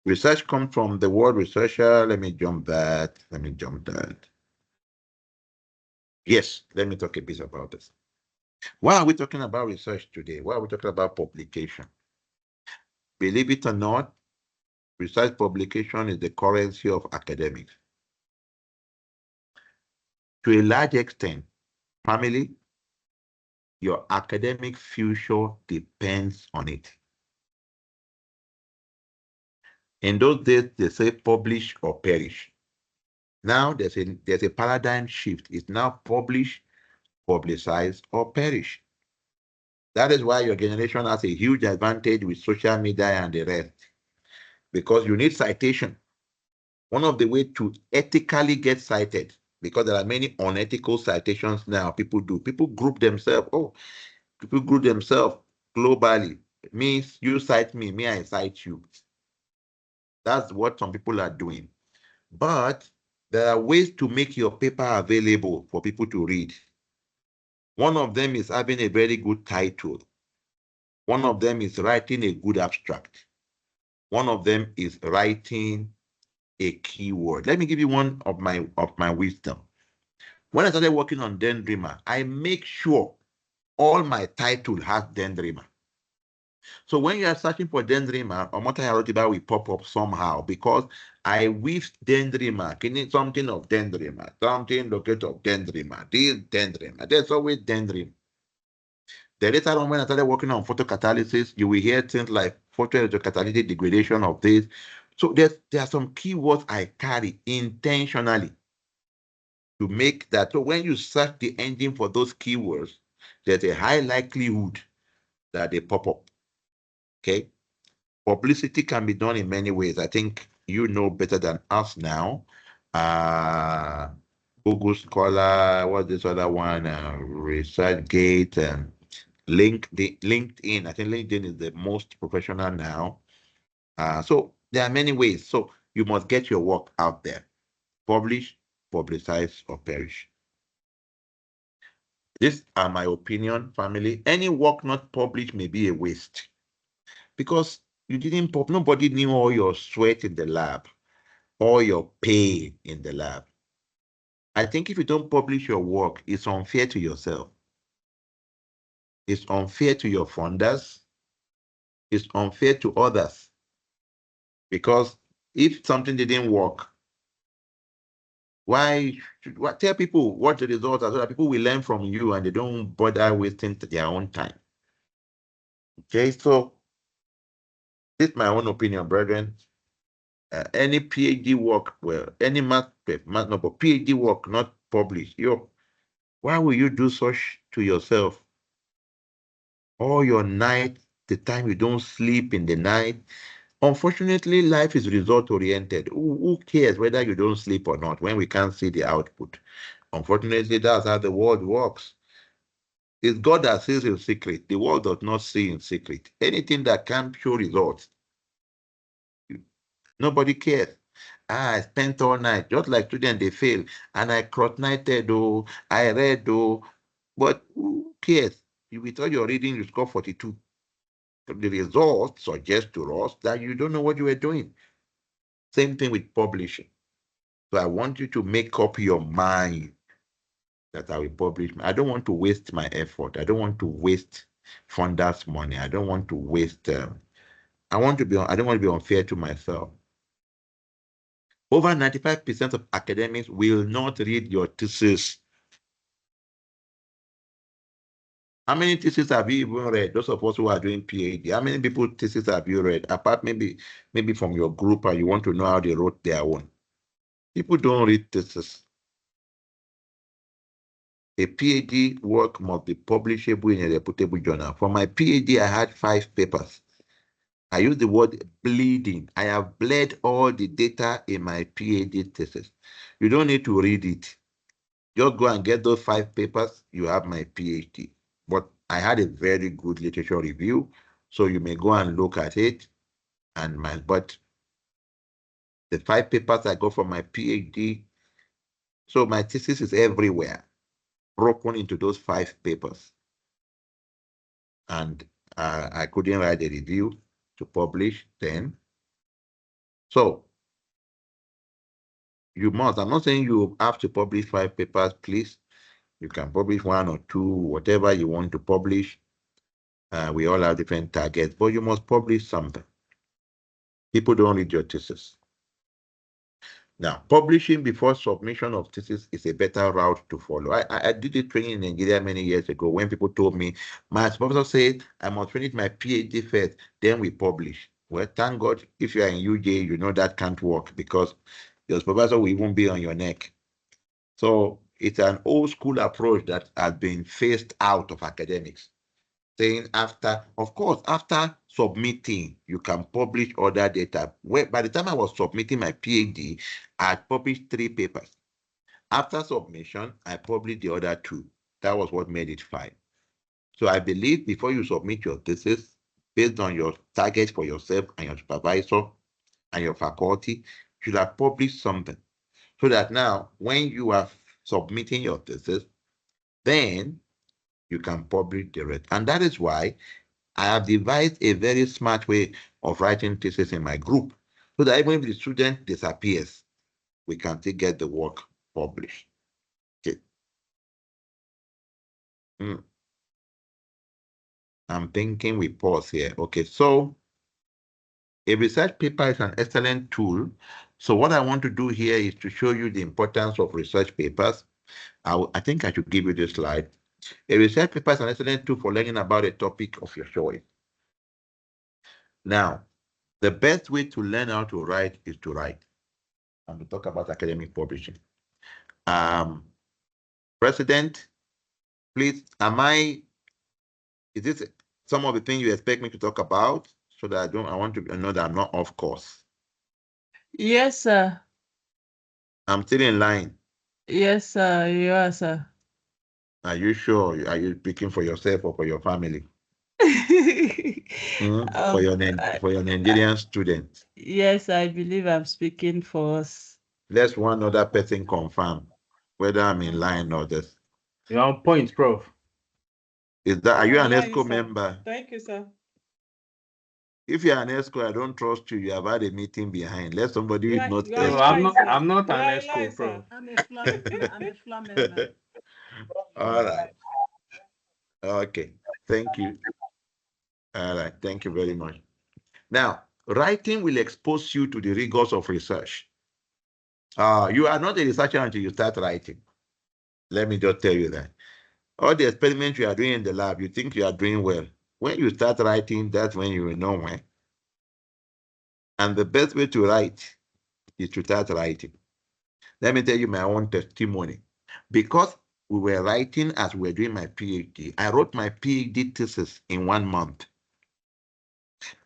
Research comes from the word researcher. Let me jump that. Yes, let me talk a bit about this. Why are we talking about research today? Why are we talking about publication? Believe it or not, research publication is the currency of academics. To a large extent, family, your academic future depends on it. In those days, they say publish or perish. Now there's a paradigm shift. It's now publish, publicize, or perish. That is why your generation has a huge advantage with social media and the rest, because you need citation. One of the ways to ethically get cited, because there are many unethical citations now people do. People group themselves. Oh, people group themselves globally. Me, you cite me, I cite you. That's what some people are doing. But there are ways to make your paper available for people to read. One of them is having a very good title. One of them is writing a good abstract. One of them is writing a keyword. Let me give you one of my wisdom. When I started working on Dendrima, I make sure all my title has Dendrima. So when you are searching for Dendrima, Omotayo Arotiba will pop up somehow because I weave Dendrima, something of Dendrima, something locate of Dendrima, this Dendrima. There's always Dendrima. Then later on, when I started working on photocatalysis, you will hear things like photocatalytic degradation of this. So there are some keywords I carry intentionally to make that. So when you search the engine for those keywords, there's a high likelihood that they pop up. Okay. Publicity can be done in many ways. I think you know better than us now. Google Scholar, what's this other one? ResearchGate and LinkedIn. I think LinkedIn is the most professional now. So there are many ways. So you must get your work out there. Publish, publicize, or perish. These are my opinion, family. Any work not published may be a waste because you didn't nobody knew all your sweat in the lab, all your pain in the lab. I think if you don't publish your work, it's unfair to yourself. It's unfair to your funders. It's unfair to others. Because if something didn't work, tell people what the results are so that people will learn from you and they don't bother wasting their own time. Okay, so this is my own opinion, brethren. Any PhD work, well, any no, but PhD work not published, why will you do such to yourself? All your night, the time you don't sleep in the night. Unfortunately, life is result-oriented. Who cares whether you don't sleep or not when we can't see the output? Unfortunately, that's how the world works. It's God that sees in secret. The world does not see in secret. Anything that can show results, nobody cares. I spent all night, just like students, they fail. And I cross-nighted, I read, but who cares? With all your reading, you score 42. The results suggest to us that you don't know what you were doing. Same thing with publishing. So I want you to make up your mind that I will publish. I don't want to waste my effort. I don't want to waste funders' money. I don't want to waste. I don't want to be unfair to myself. Over 95% of academics will not read your thesis. How many theses have you even read? Those of us who are doing PhD, how many people thesis have you read? Apart maybe from your group, and you want to know how they wrote their own. People don't read thesis. A PhD work must be publishable in a reputable journal. For my PhD, I had 5 papers. I use the word bleeding. I have bled all the data in my PhD thesis. You don't need to read it. Just go and get those 5 papers. You have my PhD. But I had a very good literature review, so you may go and look at it. But the 5 papers I got from my PhD, so my thesis is everywhere, broken into those 5 papers. And I couldn't write a review to publish then. So you must, I'm not saying you have to publish 5 papers, please. You can publish one or two, whatever you want to publish. We all have different targets, but you must publish something. People don't read your thesis. Now, publishing before submission of thesis is a better route to follow. I did a training in Nigeria many years ago when people told me, my professor said, I must finish my PhD first, then we publish. Well, thank God, if you are in UJ, you know that can't work because your professor will even be on your neck. So it's an old school approach that has been phased out of academics. Saying after, of course, after submitting, you can publish other data. By the time I was submitting my PhD, I had published 3 papers. After submission, I published the other 2. That was what made it 5. So I believe before you submit your thesis, based on your target for yourself and your supervisor and your faculty, you should have published something. So that now, when you are submitting your thesis, then you can publish the rest. And that is why I have devised a very smart way of writing thesis in my group, so that even if the student disappears, we can still get the work published. Okay. I'm thinking we pause here. Okay, so a research paper is an excellent tool. So what I want to do here is to show you the importance of research papers. I think I should give you this slide. A research paper is an excellent tool for learning about a topic of your choice. Now, the best way to learn how to write is to write. And we talk about academic publishing. President, please, is this some of the things you expect me to talk about so that I want to know that I'm not off course? Yes, sir. I'm still in line. Yes, sir. You are, sir. Are you sure? Are you speaking for yourself or for your family? For your Nigerian students. Yes, I believe I'm speaking for us. Let one other person confirm whether I'm in line or this. You're on point, Prof. Are you an ESCO member? Thank you, sir. If you're an ESCO, I don't trust you. You have had a meeting behind. Let somebody who is not No, ESCO. I'm not an ESCO, Prof. I'm a FLA member. All right. Okay. Thank you. All right. Thank you very much. Now, writing will expose you to the rigors of research. You are not a researcher until you start writing. Let me just tell you that. All the experiments you are doing in the lab, you think you are doing well. When you start writing, that's when you will know when. And the best way to write is to start writing. Let me tell you my own testimony. Because we were writing as we were doing my PhD, I wrote my PhD thesis in 1 month.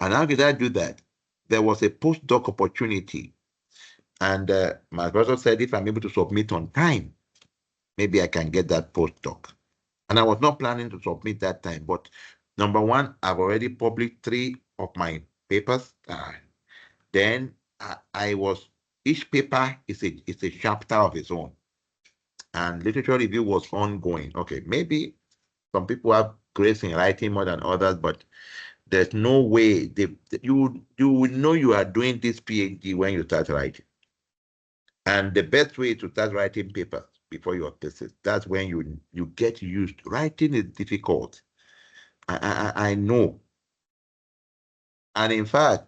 And how did I do that? There was a postdoc opportunity. And my professor said, if I'm able to submit on time, maybe I can get that postdoc. And I was not planning to submit that time. But number one, I've already published 3 of my papers. Then each paper is a chapter of its own. And literature review was ongoing. Okay, maybe some people have grace in writing more than others, but there's no way you will know you are doing this PhD when you start writing. And the best way to start writing papers before your thesis, that's when you get used. Writing is difficult. I know. And in fact,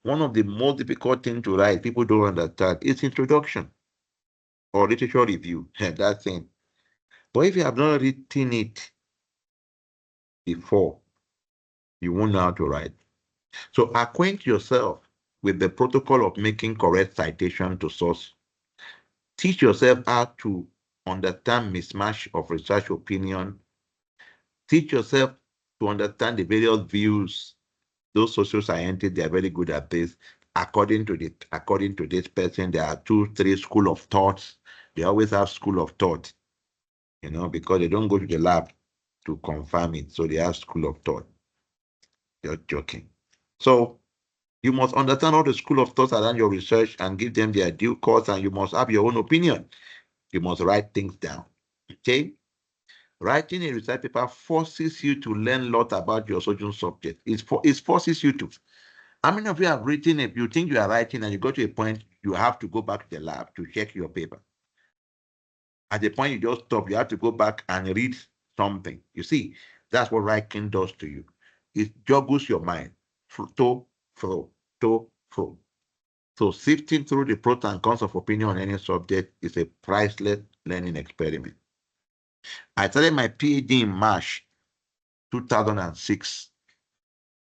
one of the most difficult things to write, people don't understand, is introduction or literature review. That thing. But if you have not written it before, you won't know how to write. So acquaint yourself with the protocol of making correct citation to source. Teach yourself how to understand mismatch of research opinion. Teach yourself to understand the various views. Those social scientists, they are very good at this. According to this person, there are 2, 3 school of thoughts. They always have school of thought, because they don't go to the lab to confirm it. So they have school of thought. You're joking. So you must understand all the school of thoughts around your research and give them their due course, and you must have your own opinion. You must write things down. Okay? Writing a research paper forces you to learn a lot about your chosen subject. It forces you to. How many of you have written it? You think you are writing and you go to a point you have to go back to the lab to check your paper? At the point you just stop, you have to go back and read something. You see, that's what writing does to you. It juggles your mind. To, fro, to, fro. So sifting through the pros and cons of opinion on any subject is a priceless learning experiment. I started my PhD in March 2006,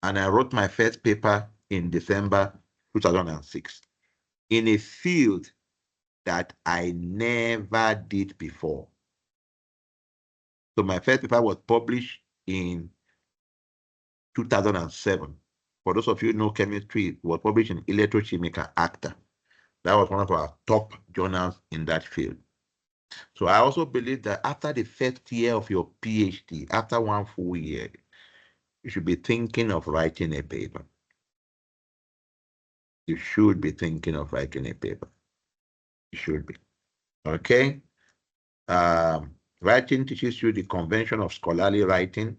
and I wrote my first paper in December 2006 in a field that I never did before. So my first paper was published in 2007. For those of you who know chemistry, it was published in Electrochemical Acta. That was one of our top journals in that field. So I also believe that after the first year of your PhD, after one full year, you should be thinking of writing a paper. You should be thinking of writing a paper. You should be. Okay? Writing teaches you the convention of scholarly writing.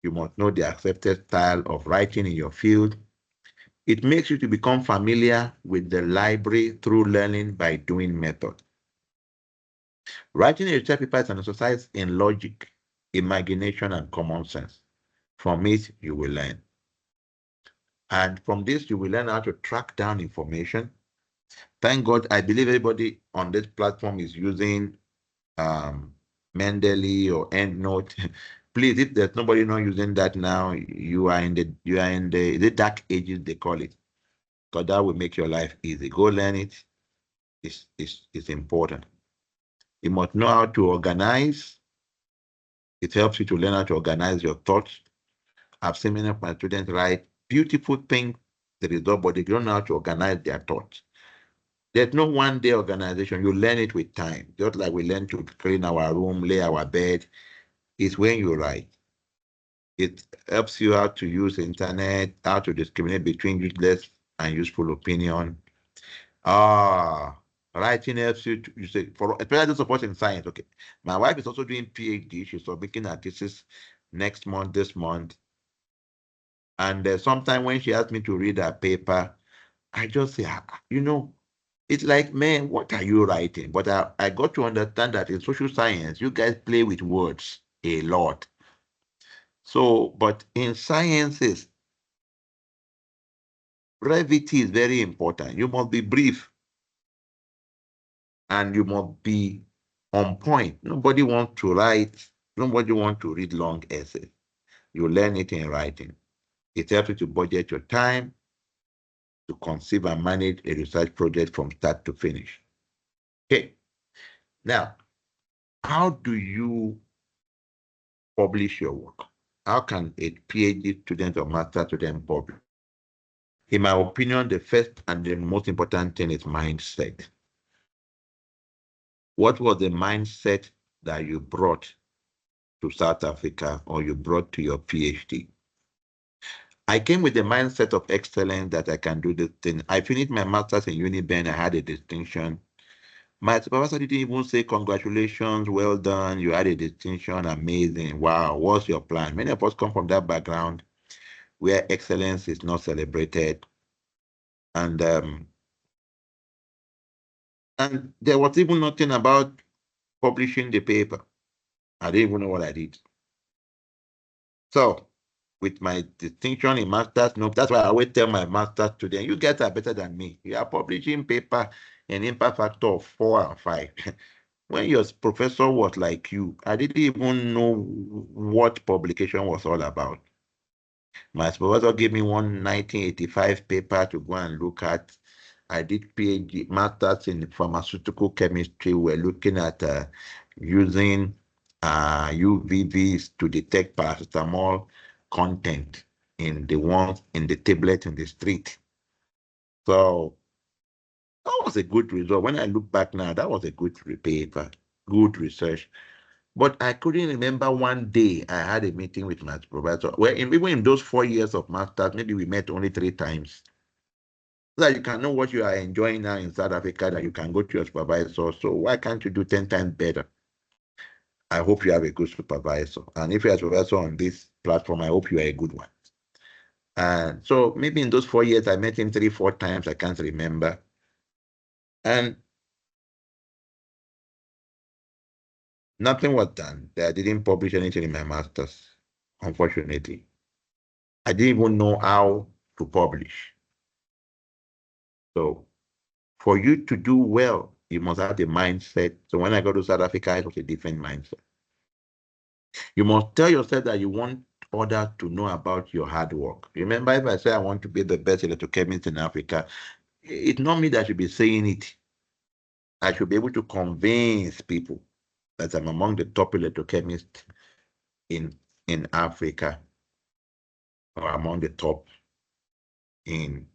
You must know the accepted style of writing in your field. It makes you to become familiar with the library through learning by doing method. Writing a research paper is an exercise in logic, imagination, and common sense. From it, you will learn. And from this, you will learn how to track down information. Thank God, I believe everybody on this platform is using Mendeley or EndNote. Please, if there's nobody not using that now, you are in the dark ages, they call it. Because that will make your life easy. Go learn it. It's important. You must know how to organize. It helps you to learn how to organize your thoughts. I've seen many of my students write beautiful things, the result, but they don't know how to organize their thoughts. There's no one-day organization. You learn it with time. Just like we learn to clean our room, lay our bed. It's when you write. It helps you how to use the internet, how to discriminate between useless and useful opinion. Writing helps you to, you say, for especially those of us in science. Okay, my wife is also doing PhD. She's submitting her thesis next month, this month. And sometimes when she asks me to read her paper, I just say, it's like, man, what are you writing? But I got to understand that in social science, you guys play with words a lot. So, but in sciences, brevity is very important. You must be brief and you must be on point. Nobody wants to write, nobody wants to read long essays. You learn it in writing. It helps you to budget your time, to conceive and manage a research project from start to finish. Okay. Now, how do you publish your work? How can a PhD student or master student publish? In my opinion, the first and the most important thing is mindset. What was the mindset that you brought to South Africa or you brought to your PhD? I came with the mindset of excellence that I can do this thing. I finished my master's in Uniben. I had a distinction. My supervisor didn't even say, congratulations, well done, you had a distinction, amazing, wow, what's your plan? Many of us come from that background where excellence is not celebrated. And there was even nothing about publishing the paper. I didn't even know what I did. So with my distinction in master's, no, that's why I always tell my master's students, you guys are better than me. You are publishing paper an impact factor of 4 and 5. When your professor was like you, I didn't even know what publication was all about. My supervisor gave me one 1985 paper to go and look at. I did PhD, masters in pharmaceutical chemistry. We're looking at using UVVs to detect paracetamol content in the ones in the tablet in the street. So that was a good result. When I look back now, that was a good paper, good research. But I couldn't remember one day I had a meeting with my supervisor. Well, even in those 4 years of masters, maybe we met only 3 times. So that you can know what you are enjoying now in South Africa, that you can go to your supervisor. So why can't you do 10 times better? I hope you have a good supervisor. And if you're a supervisor on this platform, I hope you are a good one. And so maybe in those 4 years, I met him 3, 4 times. I can't remember. And Nothing was done. I didn't publish anything in my master's, unfortunately. I didn't even know how to publish. So for you to do well, you must have the mindset. So when I go to South Africa, it was a different mindset. You must tell yourself that you want others to know about your hard work. Remember, if I say I want to be the best electrochemist in Africa, it's not me that should be saying it. I should be able to convince people that I'm among the top electrochemists in Africa, or among the top in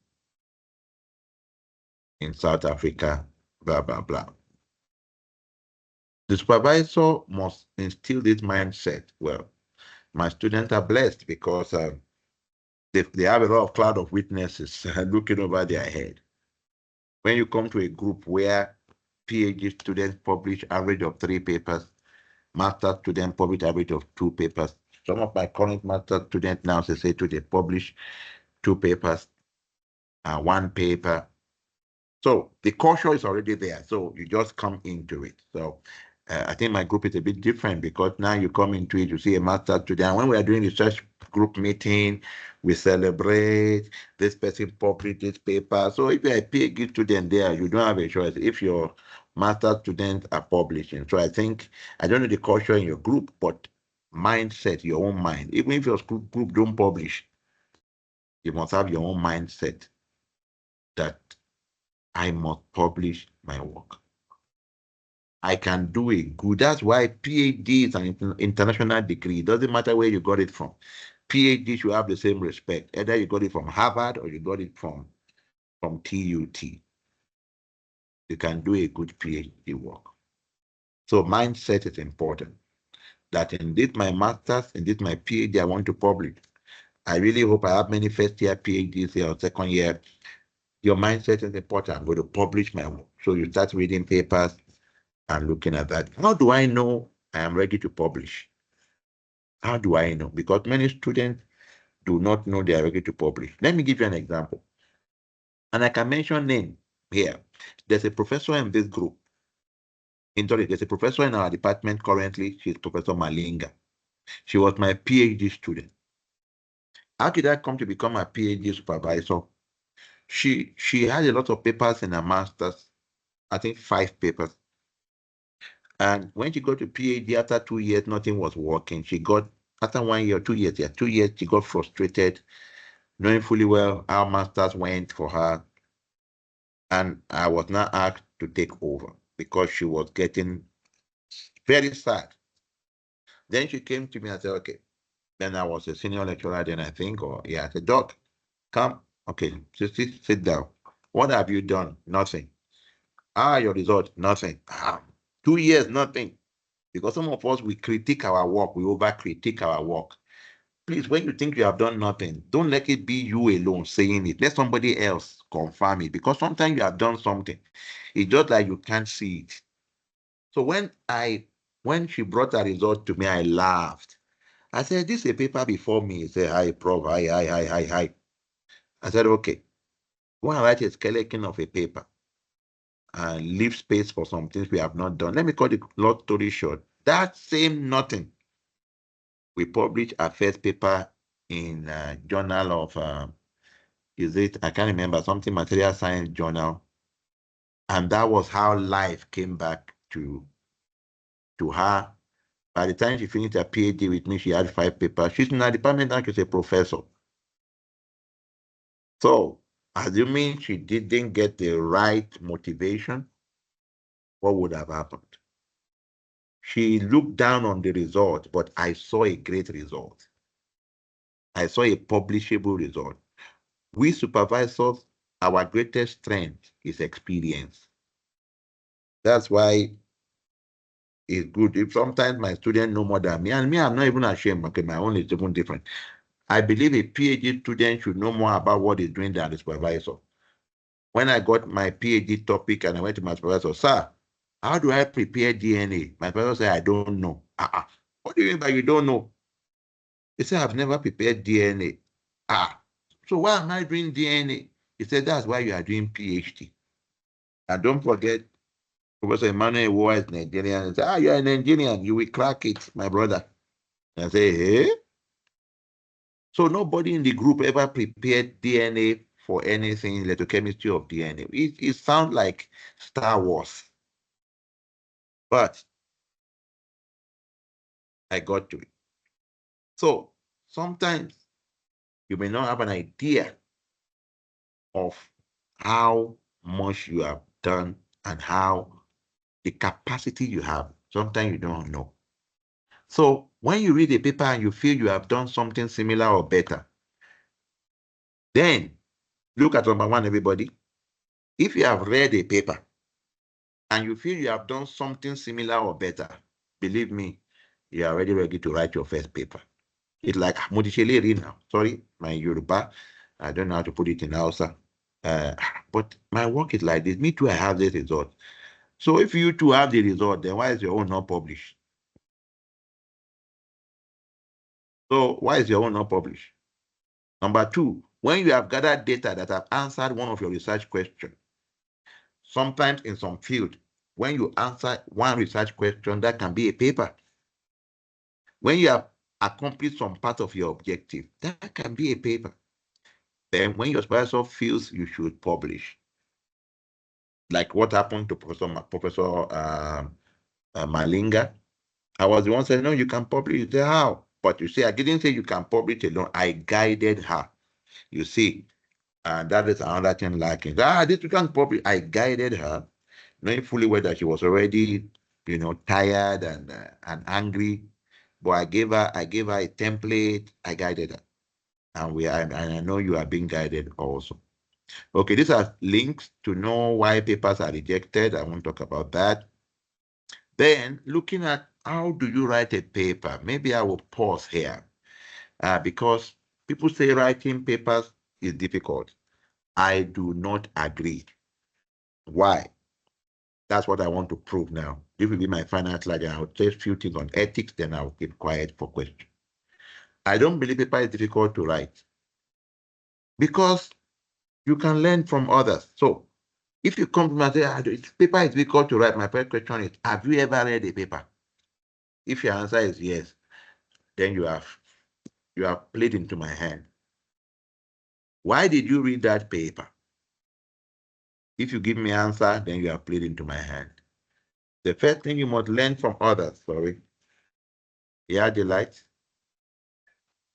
South Africa, blah, blah, blah. The supervisor must instill this mindset. Well, my students are blessed because they have a lot of cloud of witnesses looking over their head. When you come to a group where PhD students publish average of 3 papers, master students publish average of 2 papers. Some of my current master students now say they publish 2 papers, 1 paper. So the culture is already there. So you just come into it. So I think my group is a bit different because now you come into it, you see a master student. And when we are doing research group meeting, we celebrate this person published this paper. So if you're a PhD student there, you don't have a choice if your master students are publishing. So I think, I don't know the culture in your group, but mindset, your own mind. Even if your group don't publish, you must have your own mindset that I must publish my work. I can do it good. That's why PhD is an international degree. It doesn't matter where you got it from. PhD should have the same respect. Either you got it from Harvard or you got it from TUT. You can do a good PhD work. So mindset is important. That in this my master's, in this my PhD, I want to publish. I really hope I have many first year PhDs here or second year. Your mindset is important. I'm going to publish my work. So you start reading papers and looking at that. How do I know I am ready to publish? How do I know? Because many students do not know they are ready to publish. Let me give you an example. And I can mention name here. There's a professor in this group. There's a professor in our department currently. She's Professor Malinga. She was my PhD student. How did I come to become a PhD supervisor? She had a lot of papers in her master's, I think 5 papers. And when she got to PhD after 2 years, nothing was working. She got, after 1 year, 2 years, 2 years, she got frustrated, knowing fully well how masters went for her. And I was now asked to take over because she was getting very sad. Then she came to me and said, okay. Then I was a senior lecturer then, I think, or yeah, I said, Doc, come. Okay, sit down. What have you done? Nothing. Your result? Nothing. 2 years, nothing. Because some of us, we critique our work, we over-critique our work. Please, when you think you have done nothing, don't let it be you alone saying it. Let somebody else confirm it. Because sometimes you have done something. It's just like you can't see it. So when she brought her result to me, I laughed. I said, this is a paper before me. He said, hi, Prof, hi. I said, okay. Go and write a skeleton of a paper and leave space for some things we have not done. Let me cut the long story short. That same nothing, we published our first paper in Journal of, I can't remember, something Material Science Journal. And that was how life came back to her. By the time she finished her PhD with me, she had 5 papers. She's in her department now, she's a professor. So, assuming she didn't get the right motivation, what would have happened? She looked down on the result, but I saw a great result. I saw a publishable result. We supervisors, our greatest strength is experience. That's why it's good. If sometimes my students know more than me, and me, I'm not even ashamed, okay, my own is even different. I believe a PhD student should know more about what he's doing than the supervisor. When I got my PhD topic and I went to my supervisor, sir, how do I prepare DNA? My supervisor said, I don't know. What do you mean by you don't know? He said, I've never prepared DNA. So why am I doing DNA? He said, that's why you are doing PhD. And don't forget, Professor Emmanuel War is Nigerian. And say, you're a Nigerian, you will crack it, my brother. And I say, eh? So nobody in the group ever prepared DNA for anything, electrochemistry of DNA. It sounds like Star Wars. But I got to it. So sometimes you may not have an idea of how much you have done and how the capacity you have. Sometimes you don't know. So when you read a paper and you feel you have done something similar or better, then look at number one, everybody. If you have read a paper and you feel you have done something similar or better, believe me, you are already ready to write your first paper. It's like Modishele read now. Sorry, my Yoruba. I don't know how to put it in Hausa. But my work is like this. Me too, I have this result. So if you two have the result, then why is your own not published? So why is your own not published? Number two, when you have gathered data that have answered one of your research questions, sometimes in some field, when you answer one research question, that can be a paper. When you have accomplished some part of your objective, that can be a paper. Then when your supervisor feels you should publish, like what happened to Professor Malinga, I was the one saying, no, you can publish. You say, how? But you see, I didn't say you can publish alone. I guided her. You see, and that is another thing lacking. This you can't publish. I guided her, knowing fully well that she was already, tired and angry. But I gave her a template. I guided her, and I know you are being guided also. Okay, these are links to know why papers are rejected. I won't talk about that. Then looking at how do you write a paper? Maybe I will pause here because people say writing papers is difficult. I do not agree. Why? That's what I want to prove now. This will be my final slide, and I'll say a few things on ethics, then I'll keep quiet for questions. I don't believe paper is difficult to write because you can learn from others. So if you come to me and say, paper is difficult to write, my first question is, have you ever read a paper? If your answer is yes, then you have played into my hand. Why did you read that paper? If you give me answer, then you have played into my hand. The first thing you must learn from others, sorry. Yeah, the light.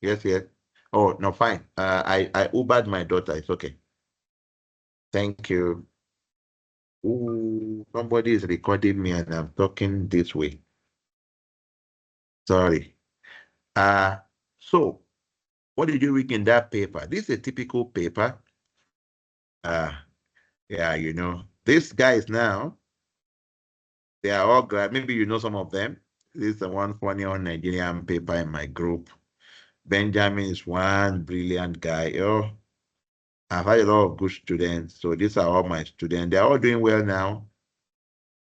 Yes, yes. Oh, no, fine. I Ubered my daughter. It's okay. Thank you. Ooh, somebody is recording me and I'm talking this way. Sorry. So what did you read in that paper? This is a typical paper. Yeah, these guys now, they are all glad. Maybe you know some of them. This is the one funny on Nigerian paper in my group. Benjamin is one brilliant guy. Oh, I've had a lot of good students. So these are all my students. They're all doing well now.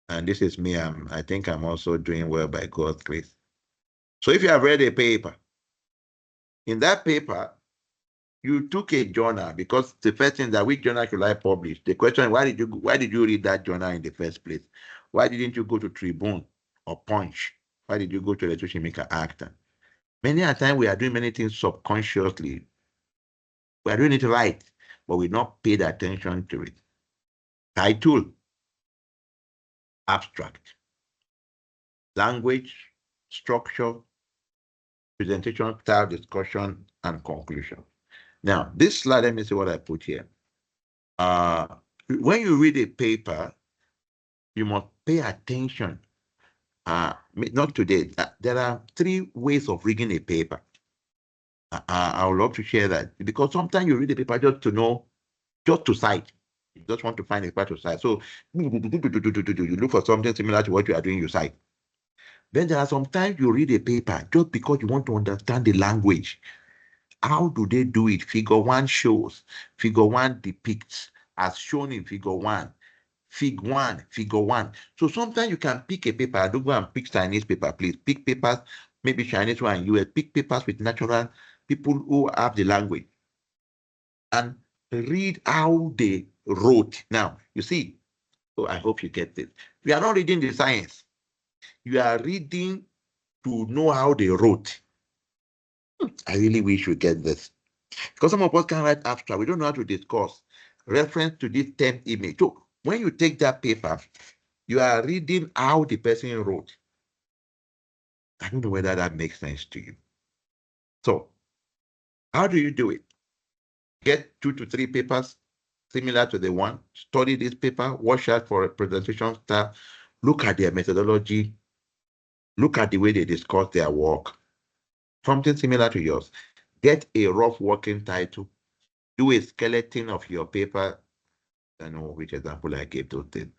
And this is me. I think I'm also doing well by God's grace. So if you have read a paper, in that paper, you took a journal because the first thing that which journal should I publish? The question, why did you read that journal in the first place? Why didn't you go to Tribune or Punch? Why did you go to the Maker Actor? Many a time we are doing many things subconsciously. We are doing it right, but we not paid attention to it. Title, abstract. Language, structure, presentation, style, discussion, and conclusion. Now, this slide, let me see what I put here. When you read a paper, you must pay attention. Not today. There are 3 ways of reading a paper. I would love to share that because sometimes you read a paper just to know, just to cite. You just want to find a paper to cite. So you look for something similar to what you are doing, you cite. Then there are sometimes you read a paper just because you want to understand the language. How do they do it? Figure 1 shows, figure 1 depicts, as shown in figure 1. Figure 1. So sometimes you can pick a paper. Don't go and pick Chinese paper, please. Pick papers, maybe Chinese one in US. Pick papers with natural people who have the language. And read how they wrote. Now, you see, So I hope you get this. You are not reading the science. You are reading to know how they wrote. I really wish you get this. Because some of us can write abstract. We don't know how to discuss. Reference to this 10th image. So when you take that paper, you are reading how the person wrote. I don't know whether that makes sense to you. So how do you do it? Get 2 to 3 papers similar to the one, study this paper, watch out for a presentation style, look at their methodology, look at the way they discuss their work, something similar to yours. Get a rough working title, do a skeleton of your paper. I don't know which example I gave those things.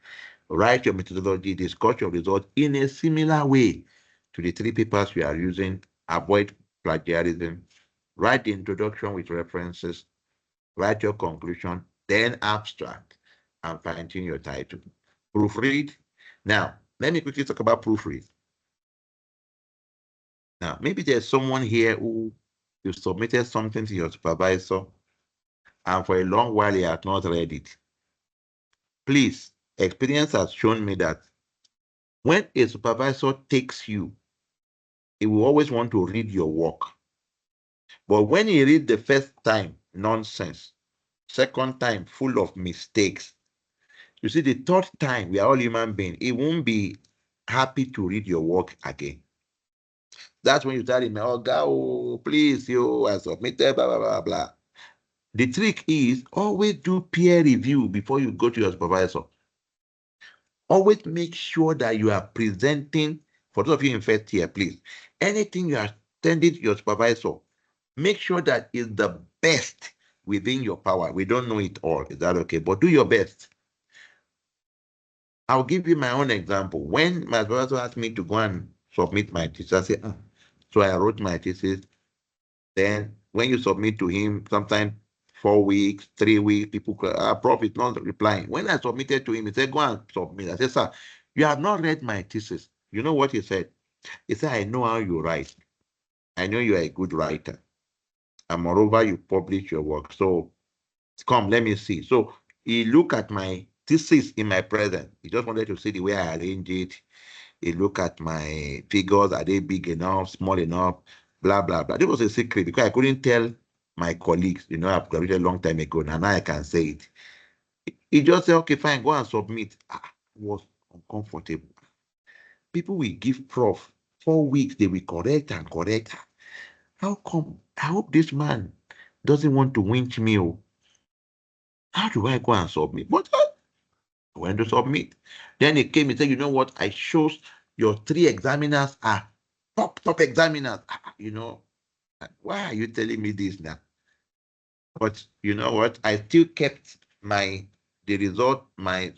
Write your methodology, discuss your results in a similar way to the 3 papers you are using. Avoid plagiarism. Write the introduction with references. Write your conclusion, then abstract, and fine-tune your title. Proofread. Now, let me quickly talk about proofread. Now, maybe there's someone here who you submitted something to your supervisor, and for a long while he has not read it. Please, experience has shown me that when a supervisor takes you, he will always want to read your work. But when he reads the first time, nonsense. Second time, full of mistakes. You see, the third time, we are all human beings. He won't be happy to read your work again. That's when you tell him, oh, God, please, you I submitted, blah, blah, blah, blah. The trick is always do peer review before you go to your supervisor. Always make sure that you are presenting, for those of you in first year, please, anything you are sending to your supervisor, make sure that it's the best within your power. We don't know it all. Is that okay? But do your best. I'll give you my own example. When my supervisor asked me to go and submit my thesis, I said, so I wrote my thesis. Then when you submit to him, sometimes 4 weeks, 3 weeks, people Prof is not replying. When I submitted to him, he said, go and submit. I said, sir, you have not read my thesis. You know what he said? He said, I know how you write. I know you are a good writer. And moreover, you publish your work. So come, let me see. So he looked at my thesis in my present. He just wanted to see the way I arrange it. He looked at my figures. Are they big enough, small enough, blah, blah, blah. This was a secret because I couldn't tell my colleagues. You know, I've graduated a long time ago. Now I can say it. He just said, okay, fine, go and submit. I was uncomfortable. People will give Prof 4 weeks, they will correct and correct. How come? I hope this man doesn't want to winch me. Oh. How do I go and submit? But I went to submit. Then he came and said, you know what? I chose your 3 examiners are top examiners. You know, why are you telling me this now? But you know what? I still kept the result, my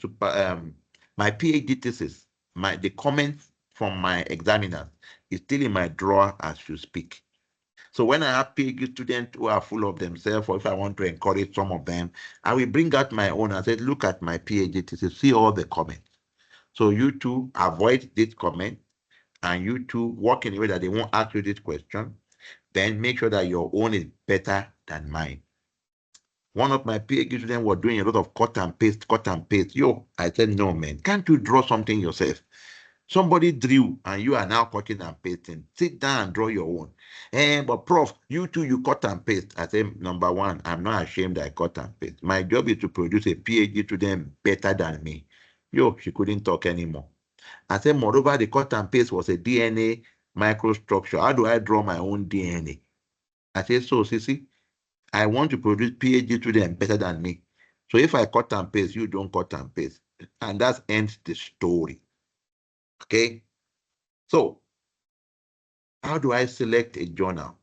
PhD thesis, the comments from my examiners is still in my drawer as you speak. So when I have PhD students who are full of themselves, or if I want to encourage some of them, I will bring out my own and say, look at my PhD thesis, see all the comments. So you two avoid this comment, and you two work in a way that they won't ask you this question. Then make sure that your own is better than mine. One of my PhD students was doing a lot of cut and paste, cut and paste. Yo, I said, no, man, can't you draw something yourself? Somebody drew and you are now cutting and pasting. Sit down and draw your own. But Prof, you too, you cut and paste. I said, number one, I'm not ashamed I cut and paste. My job is to produce a PhD student better than me. Yo, she couldn't talk anymore. I said, moreover, the cut and paste was a DNA microstructure. How do I draw my own DNA? I said, so, Sissy, I want to produce PhD students better than me. So if I cut and paste, you don't cut and paste. And that ends the story. Okay? So, how do I select a journal?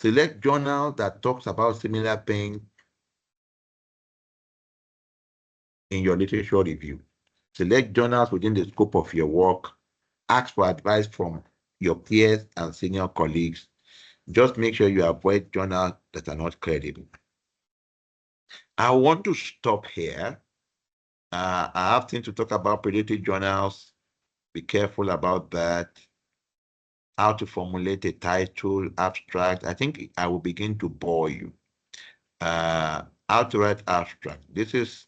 Select journal that talks about similar things in your literature review. Select journals within the scope of your work. Ask for advice from your peers and senior colleagues. Just make sure you avoid journals that are not credible. I want to stop here. I have things to talk about predatory journals. Be careful about that. How to formulate a title, abstract. I think I will begin to bore you. How to write abstract. This is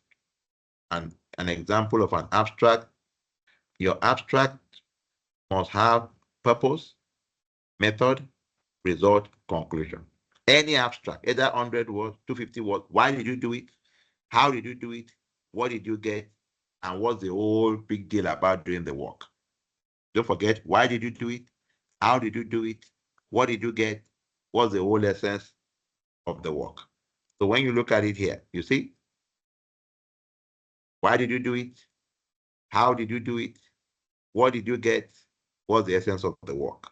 an example of an abstract. Your abstract must have purpose, method, result, conclusion. Any abstract, either 100 words, 250 words. Why did you do it? How did you do it? What did you get? And what's the whole big deal about doing the work? Don't forget, why did you do it? How did you do it? What did you get? What's the whole essence of the work? So when you look at it here, you see, why did you do it? How did you do it? What did you get? What's the essence of the work?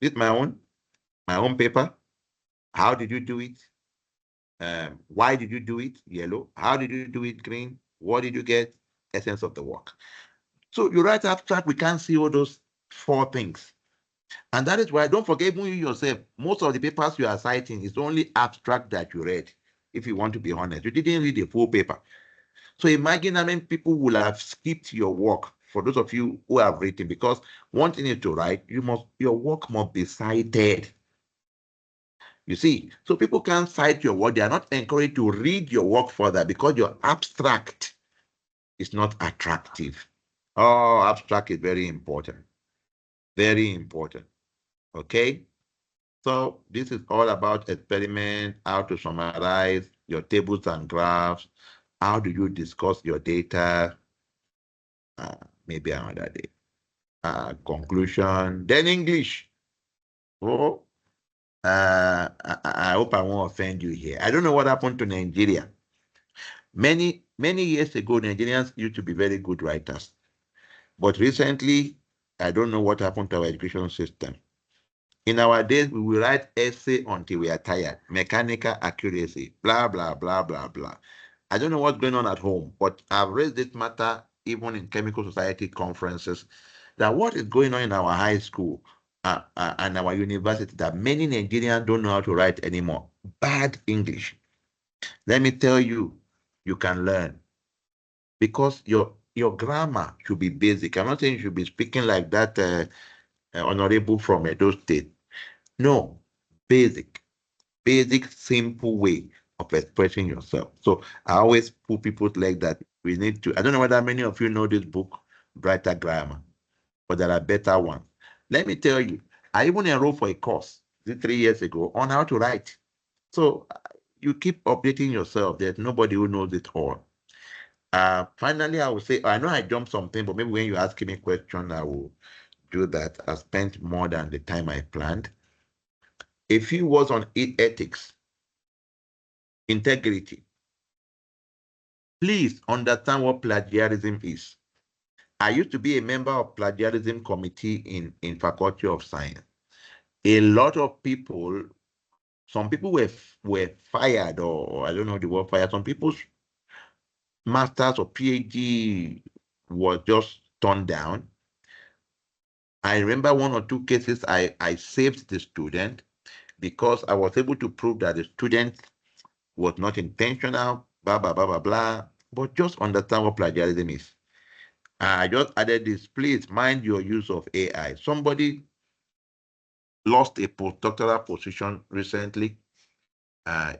This is my own paper. How did you do it? Why did you do it? Yellow. How did you do it? Green. What did you get? Essence of the work. So you write abstract, we can't see all those 4 things. And that is why, don't forget, even you yourself, most of the papers you are citing is only abstract that you read, if you want to be honest. You didn't read the full paper. So imagine how many people will have skipped your work, for those of you who have written, because one thing is to write, your work must be cited. You see, so people can't cite your work. They are not encouraged to read your work further because your abstract is not attractive. Oh, abstract is very important. Very important. Okay? So this is all about experiment, how to summarize your tables and graphs. How do you discuss your data? Maybe another day. Conclusion. Then English. Oh, I hope I won't offend you here. I don't know what happened to Nigeria. Many years ago, Nigerians used to be very good writers. But recently, I don't know what happened to our education system. In our days, we will write essay until we are tired, mechanical accuracy, blah, blah, blah, blah, blah. I don't know what's going on at home, but I've raised this matter even in Chemical Society conferences, that what is going on in our high school and our university, that many Nigerians don't know how to write anymore. Bad English. Let me tell you, you can learn, because your grammar should be basic. I'm not saying you should be speaking like that honorable from Edo State. No, basic, simple way of expressing yourself. So I always put people like that. We need to, I don't know whether many of you know this book, Brighter Grammar, but there are better ones. Let me tell you, I even enrolled for a course 3 years ago on how to write. So you keep updating yourself. There's nobody who knows it all. Finally, I will say, I know I jumped something, but maybe when you ask me a question, I will do that. I spent more than the time I planned. A few words on ethics, integrity. Please understand what plagiarism is. I used to be a member of plagiarism committee in Faculty of Science. A lot of people, some people were fired, or I don't know the word fired. Some people's masters or PhD was just turned down. I remember 1 or 2 cases I saved the student because I was able to prove that the student was not intentional, blah, blah, blah, blah, blah. But just understand what plagiarism is. I just added this, please mind your use of AI. Somebody lost a postdoctoral position recently.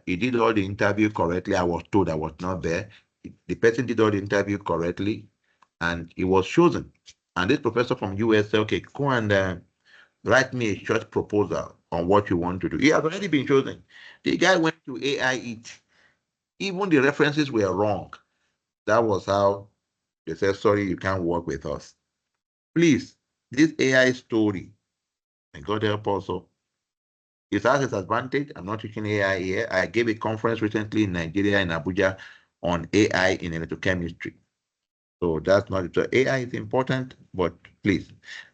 He did all the interview correctly. I was told, I was not there. The person did all the interview correctly, and he was chosen. And this professor from US said, okay, go and write me a short proposal on what you want to do. He has already been chosen. The guy went to AI it. Even the references were wrong. That was how they said, sorry, you can't work with us. Please, this AI story, and God help also, it has its advantage. I'm not teaching AI here. I gave a conference recently in Nigeria, in Abuja, on AI in electrochemistry. So that's not it. So AI is important, but please.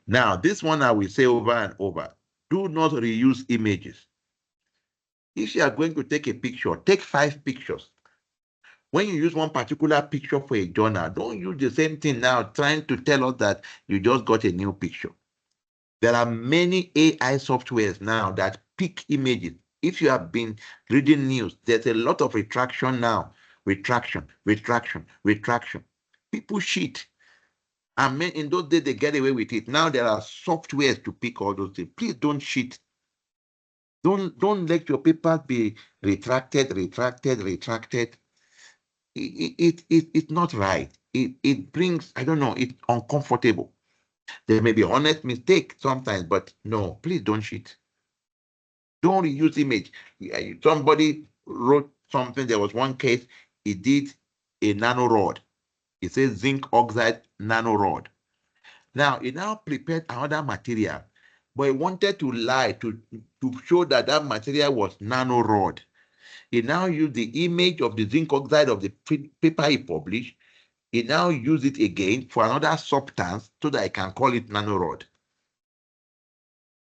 Now, this one I will say over and over. Do not reuse images. If you are going to take a picture, take 5 pictures. When you use one particular picture for a journal, don't use the same thing now trying to tell us that you just got a new picture. There are many AI softwares now that pick images. If you have been reading news, there's a lot of retraction now. Retraction. People cheat. And in those days, they get away with it. Now there are softwares to pick all those things. Please don't cheat. Don't let your papers be retracted. It's not right. It brings, I don't know, it's uncomfortable. There may be honest mistake sometimes, but no, please don't cheat. Don't reuse image. Somebody wrote something. There was one case, he did a nanorod. It says zinc oxide nanorod. Now, he now prepared another material, but he wanted to lie to show that that material was nanorod. He now used the image of the zinc oxide of the paper he published. He now used it again for another substance so that I can call it nanorod.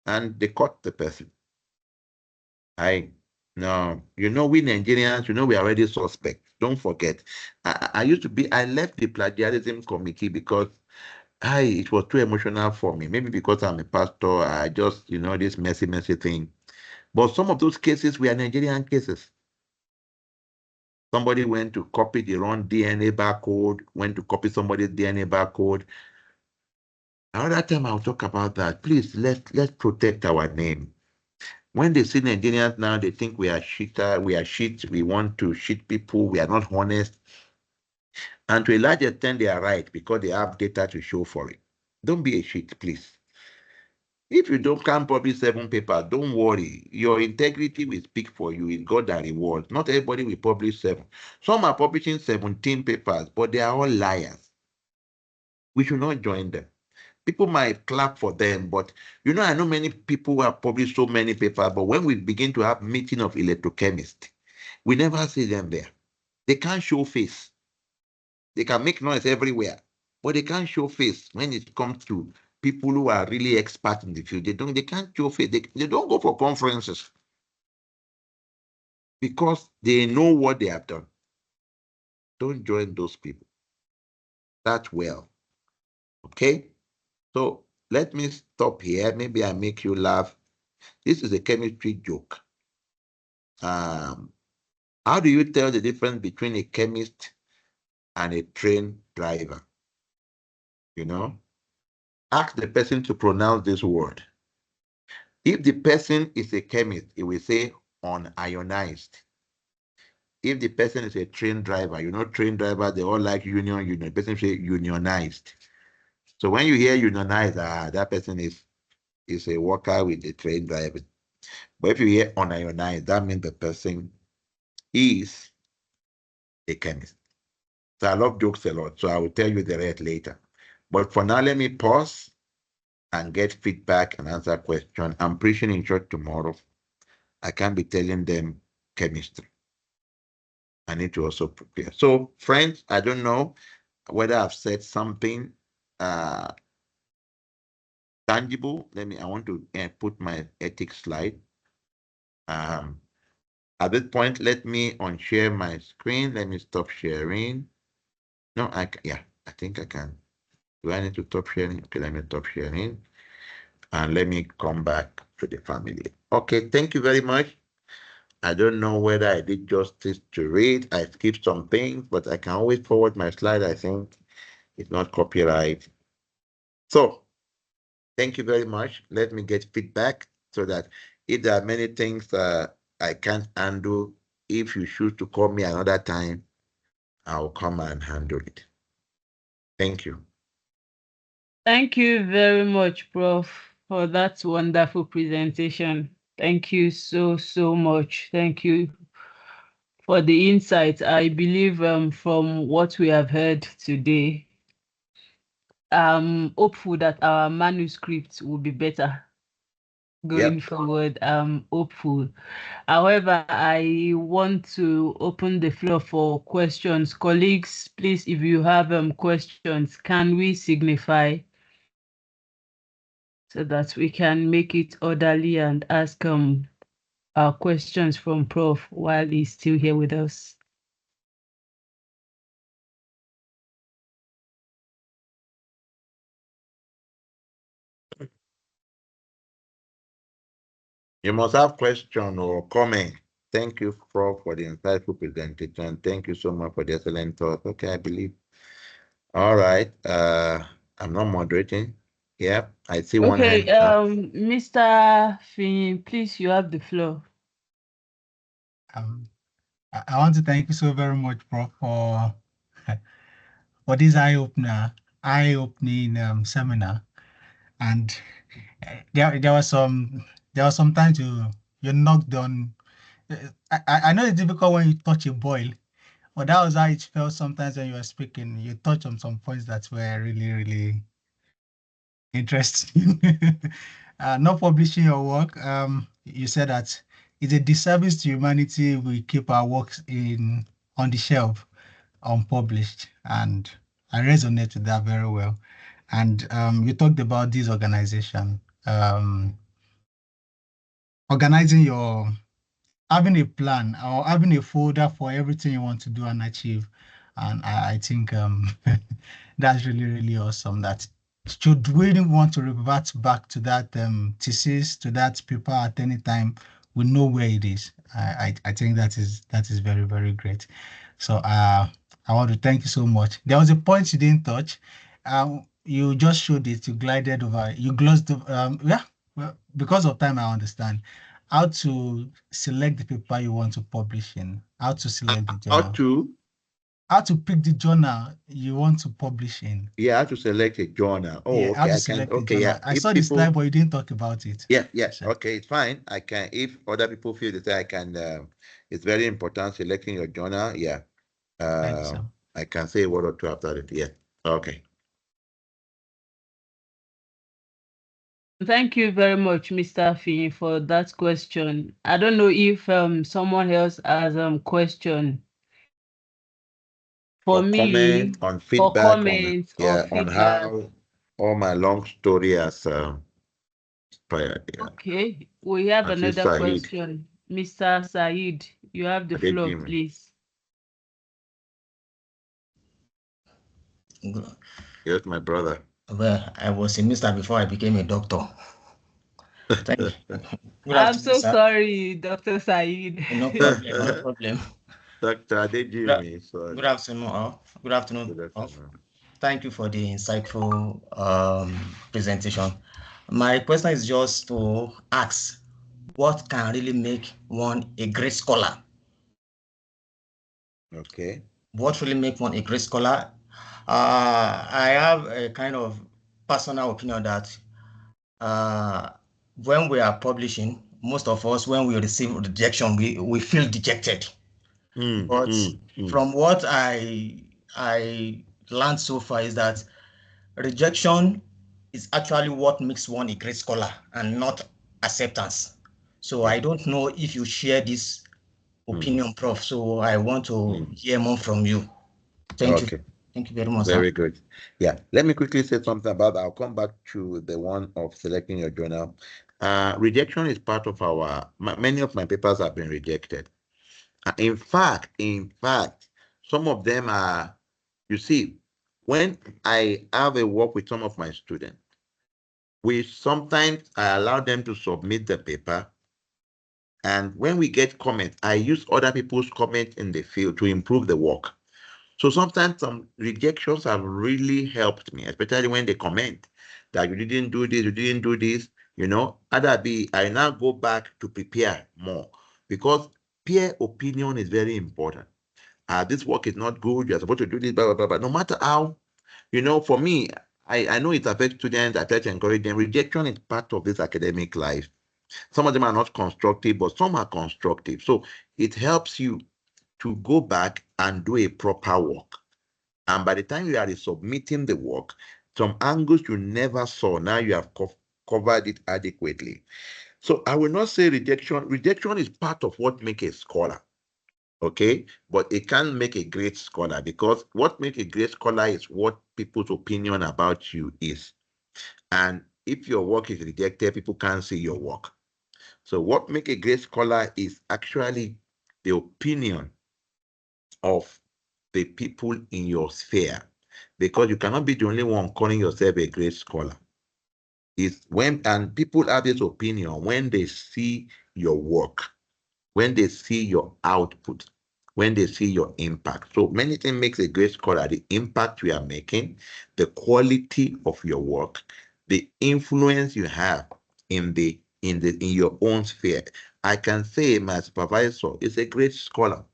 And they caught the person. No, we Nigerians, we are already suspect. Don't forget. I used to be, I left the plagiarism committee because it was too emotional for me. Maybe because I'm a pastor, I just, this messy thing. But some of those cases were Nigerian cases. Somebody went to copy the wrong DNA barcode, went to copy somebody's DNA barcode. Another time I'll talk about that. Please, let's protect our name. When they see Nigerians now, they think we are cheater, we are cheat, we want to cheat people, we are not honest. And to a large extent, they are right because they have data to show for it. Don't be a cheat, please. If you can't publish 7 papers, don't worry. Your integrity will speak for you. It's God that rewards. Not everybody will publish 7. Some are publishing 17 papers, but they are all liars. We should not join them. People might clap for them, but I know many people who have published so many papers, but when we begin to have meeting of electrochemists, we never see them there. They can't show face. They can make noise everywhere, but they can't show face when it comes to people who are really expert in the field. They can't show face. They don't go for conferences because they know what they have done. Don't join those people. That's well. Okay? So let me stop here. Maybe I make you laugh. This is a chemistry joke. How do you tell the difference between a chemist and a train driver? Ask the person to pronounce this word. If the person is a chemist, it will say unionized. If the person is a train driver, train driver, they all like union. The person say unionized. So when you hear unionized, that person is a worker with the train driver. But if you hear unionized, that means the person is a chemist. So I love jokes a lot, so I will tell you the rest later. But for now, let me pause and get feedback and answer questions. I'm preaching in church tomorrow. I can't be telling them chemistry. I need to also prepare. So, friends, I don't know whether I've said something tangible. I want to put my ethics slide. At this point, let me unshare my screen. Let me stop sharing. No, I think I can. Do I need to stop sharing? Okay, let me stop sharing. And let me come back to the family. Okay, thank you very much. I don't know whether I did justice to it. I skipped some things, but I can always forward my slide. I think it's not copyright. So thank you very much. Let me get feedback so that if there are many things I can't handle, if you choose to call me another time, I'll come and handle it. Thank you. Thank you very much, Prof, for that wonderful presentation. Thank you so much. Thank you for the insight. I believe from what we have heard today, hopeful that our manuscript will be better going forward. Hopeful. However, I want to open the floor for questions. Colleagues, please, if you have questions, can we signify so that we can make it orderly and ask our questions from Prof while he's still here with us? You must have question or comment. Thank you, Prof, for the insightful presentation. Thank you so much for the excellent thought. Okay, I believe. All right. I'm not moderating. Yeah, I see one hand. Mr. Fin, please, you have the floor. I want to thank you so very much, Prof, for this eye-opening seminar. And there was some times you knocked on. I know it's difficult when you touch a boil, but that was how it felt sometimes when you were speaking. You touched on some points that were really, really interesting. Not publishing your work. You said that it's a disservice to humanity we keep our works on the shelf unpublished, and I resonate with that very well. And you talked about this organization, organizing having a plan or having a folder for everything you want to do and achieve. And I think that's really, really awesome. That should we want to revert back to that thesis, to that paper at any time, we know where it is. I think that is very, very great. So I want to thank you so much. There was a point you didn't touch. You just showed it, you glided over, you glossed yeah, well, because of time, I understand how to select the paper you want to publish in, how to select the How journal, to? how to pick the journal you want to publish in. Yeah, how to select a journal. Oh, Yeah, how okay, to I can. select the Okay, journal. yeah. I If saw the slide, people, but you didn't talk about it. yeah, So, okay, it's fine. I can. If other people feel that I can, it's very important selecting your journal. Yeah, thank you, uh, sir. I can say a word or two after it. Yeah, okay. Thank you very much, Mr. Fee, for that question. I don't know if someone else has question for For me, comment, on for feedback, on comments or yeah, on feedback. how all my long story has inspired. Yeah, Okay, we have I see another Saeed. question. Mr. Said, you have the I did floor, Jimmy. please. Yes, my brother. Well, I was a minister before I became a doctor. Thank you. Good I'm afternoon, so sir. sorry, Dr. Said. No problem, no problem. Dr. Adejimi, sorry. Good afternoon, all. Good afternoon, Good Prof. afternoon. Thank you for the insightful presentation. My question is just to ask, what can really make one a great scholar? Okay. What really make one a great scholar? I have a kind of personal opinion that uh, when we are publishing, most of us, when we receive rejection, we feel dejected. But from what I learned so far is that rejection is actually what makes one a great scholar and not acceptance. So I don't know if you share this opinion, Prof. So I want to hear more from you. Thank you. Okay. Thank you very much, sir. Very good. Yeah. Let me quickly say something about that. I'll come back to the one of selecting your journal. Rejection is part of many of my papers have been rejected. In fact, some of them are, you see, when I have a work with some of my students, I allow them to submit the paper. And when we get comments, I use other people's comments in the field to improve the work. So sometimes some rejections have really helped me, especially when they comment that you didn't do this, you didn't do this, I now go back to prepare more because peer opinion is very important. This work is not good, you're supposed to do this, blah, blah, blah, blah. No matter how, for me, I know it affects students, I try to encourage them. Rejection is part of this academic life. Some of them are not constructive, but some are constructive. So it helps you to go back and do a proper work. And by the time you are submitting the work, some angles you never saw, now you have covered it adequately. So I will not say rejection. Rejection is part of what makes a scholar, okay? But it can make a great scholar because what makes a great scholar is what people's opinion about you is. And if your work is rejected, people can't see your work. So what makes a great scholar is actually the opinion of the people in your sphere, because you cannot be the only one calling yourself a great scholar. And people have this opinion when they see your work, when they see your output, when they see your impact. So many things makes a great scholar: the impact you are making, the quality of your work, the influence you have in your own sphere. I can say my supervisor is a great scholar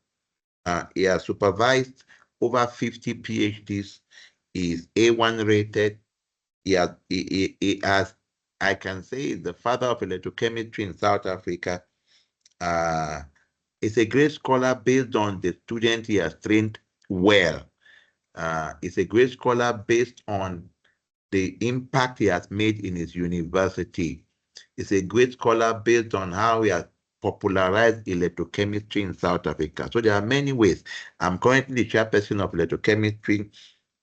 He has supervised over 50 PhDs. He is A1 rated. He has, I can say, the father of electrochemistry in South Africa. He's a great scholar based on the student he has trained well. He's a great scholar based on the impact he has made in his university. He's a great scholar based on how he has popularized electrochemistry in South Africa. So there are many ways. I'm currently the chairperson of electrochemistry,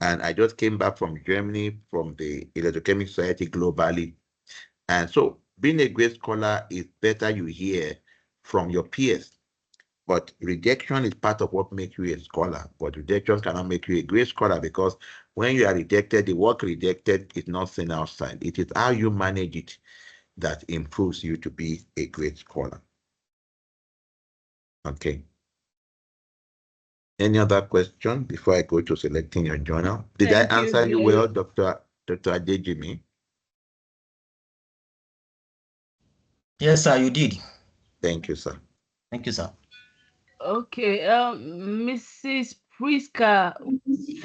and I just came back from Germany from the Electrochemical Society globally. And so being a great scholar is better you hear from your peers. But rejection is part of what makes you a scholar. But rejection cannot make you a great scholar, because when you are rejected, the work rejected is not seen outside. It is how you manage it that improves you to be a great scholar. Okay. Any other question before I go to selecting your journal? Did I answer you well, Dr. Adejimi? Yes, sir, you did. Thank you, sir. Thank you, sir. Okay, Mrs. Priska,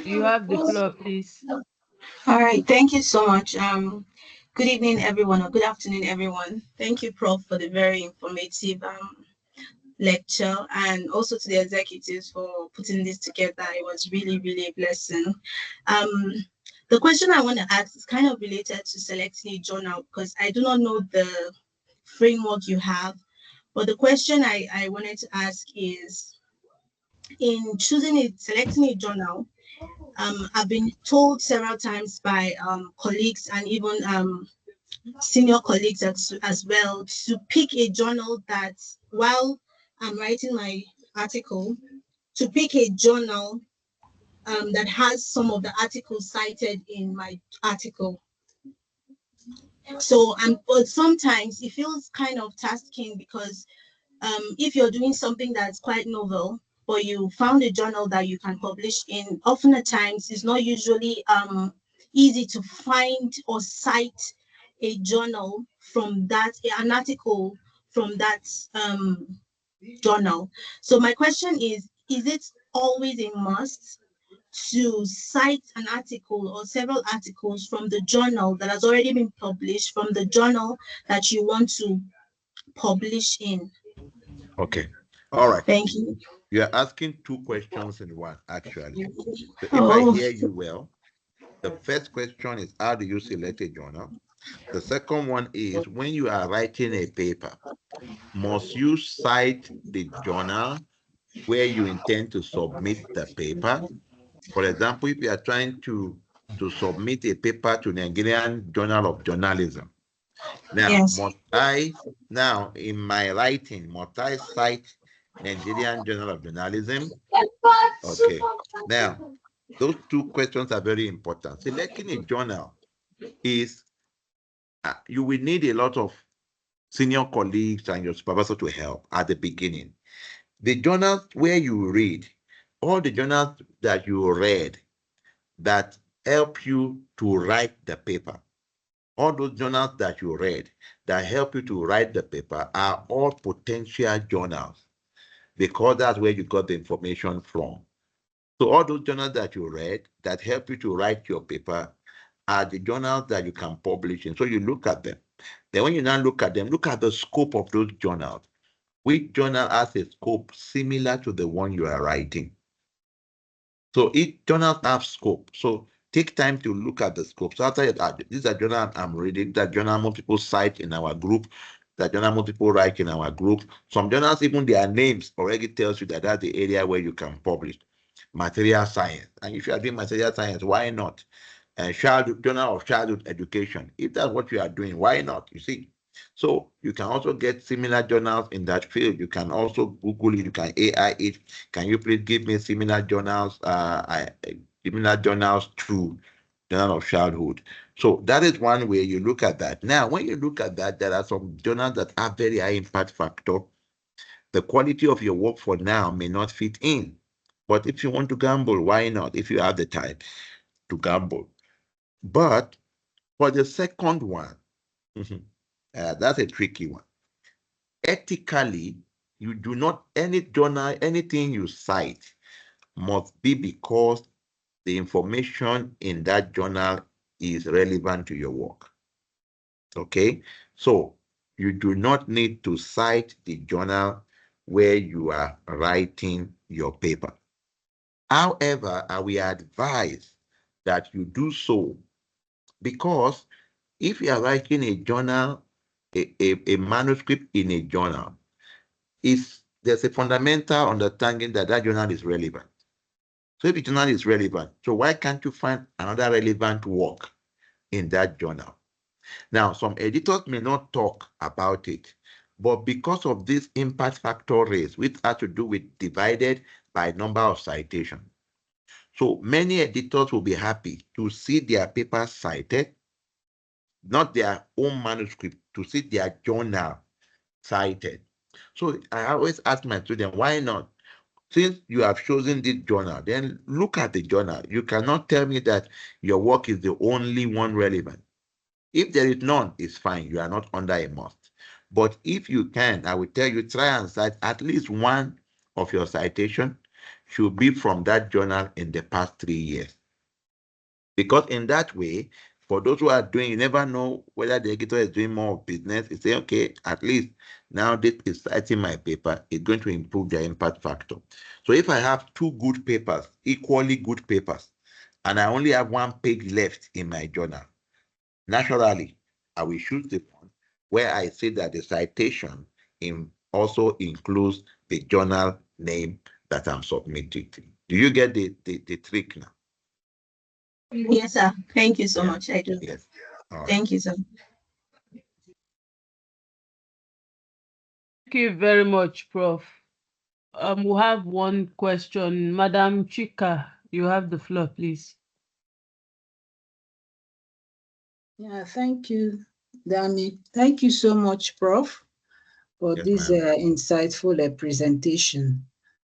you have the floor, please. All right, thank you so much. Good evening, everyone, or good afternoon, everyone. Thank you, Prof, for the very informative lecture, and also to the executives for putting this together. It was really, really a blessing. The question I want to ask is kind of related to selecting a journal, because I do not know the framework you have. But the question I wanted to ask is, in selecting a journal, I've been told several times by colleagues and even senior colleagues as well, to pick a journal that, while I'm writing my article, to pick a journal that has some of the articles cited in my article. So, but sometimes it feels kind of tasking, because if you're doing something that's quite novel, but you found a journal that you can publish in, often at times it's not usually easy to find or cite a journal from that, an article from that journal. So my question is it always a must to cite an article or several articles from the journal that has already been published, from the journal that you want to publish in? Okay. All right. Thank you. You are asking two questions in one, actually. So if I Oh, hear you well, the first question is, how do you select a journal? The second one is, when you are writing a paper, must you cite the journal where you intend to submit the paper? For example, if you are trying to submit a paper to Nigerian Journal of Journalism, now, yes. in my writing, must I cite Nigerian Journal of Journalism? Okay. Now, those two questions are very important. Selecting a journal is, you will need a lot of senior colleagues and your supervisor to help at the beginning. The journals where you read, all the journals that you read that help you to write the paper, all those journals that you read that help you to write the paper are all potential journals, because that's where you got the information from. So all those journals that you read that help you to write your paper are the journals that you can publish in. So you look at them. Then when you now look at them, look at the scope of those journals. Which journal has a scope similar to the one you are writing? So each journal have scope. So take time to look at the scope. So after that, this is a journal I'm reading, that journal most people cite in our group, that journal most people write in our group. Some journals, even their names already tells you that that's the area where you can publish. Material science. And if you are doing material science, why not? Journal of Childhood Education. If that's what you are doing, why not? You see. So you can also get similar journals in that field. You can also Google it. You can AI it. Can you please give me similar journals? Similar journals to Journal of Childhood. So that is one way you look at that. Now, when you look at that, there are some journals that have very high impact factor. The quality of your work for now may not fit in. But if you want to gamble, why not? If you have the time to gamble. But for the second one, that's a tricky one. Ethically, you do not, any journal, anything you cite must be because the information in that journal is relevant to your work. Okay, so you do not need to cite the journal where you are writing your paper. However, I will advise that you do so because if you are writing a journal, a manuscript in a journal, there's a fundamental understanding that that journal is relevant. So if the journal is relevant, so why can't you find another relevant work in that journal? Now, some editors may not talk about it, but because of this impact factor race, which has to do with divided by number of citations, so many editors will be happy to see their papers cited, not their own manuscript, to see their journal cited. So I always ask my students, why not? Since you have chosen this journal, then look at the journal. You cannot tell me that your work is the only one relevant. If there is none, it's fine. You are not under a must. But if you can, I will tell you, try and cite at least one of your citation should be from that journal in the past 3 years. Because in that way, for those who are doing, you never know whether the editor is doing more business. You say, okay, at least now this is citing my paper, it's going to improve their impact factor. So if I have 2 good papers, equally good papers, and I only have 1 page left in my journal, naturally, I will choose the one where I say that the citation also includes the journal name that I'm submitting. Do you get the trick now? Yes, sir. Thank you so Yeah. much. I do. Yes. All right. Thank you, sir. Thank you very much, Prof. We have one question. Madam Chika, you have the floor, please. Yeah, thank you, Dami. Thank you so much, Prof, for Yes, this insightful presentation.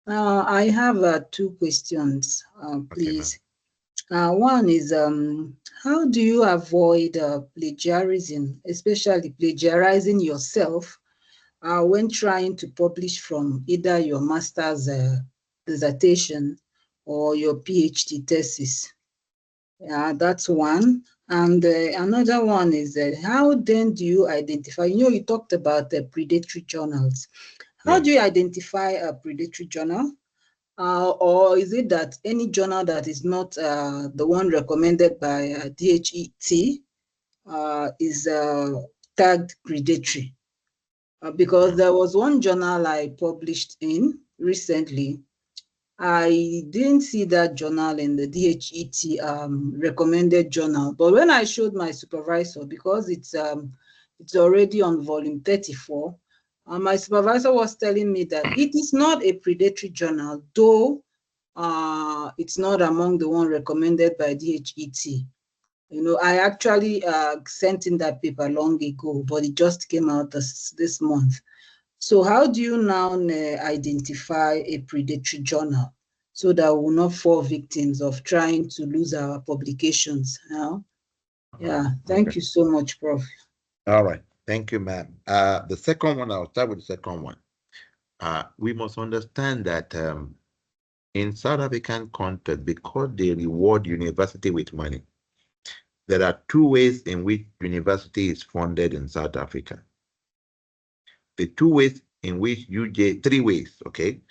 I have 2 questions, please. One is, how do you avoid plagiarism, especially plagiarizing yourself when trying to publish from either your master's dissertation or your PhD thesis? Yeah, that's one. And another one is how then do you identify? You talked about the predatory journals. How do you identify a predatory journal? Or is it that any journal that is not the one recommended by DHET is tagged predatory? Because there was one journal I published in recently. I didn't see that journal in the DHET recommended journal, but when I showed my supervisor, because it's already on volume 34, my supervisor was telling me that it is not a predatory journal, though it's not among the one recommended by DHET. I actually sent in that paper long ago, but it just came out this month. So how do you now identify a predatory journal so that we will not fall victims of trying to lose our publications? Yeah, thank you so much, Prof. All right, thank you, ma'am. The second one, I'll start with the second one. We must understand that in South African context, because they reward university with money, there are 2 ways in which university is funded in South Africa. The 2 ways in which 3 ways, okay?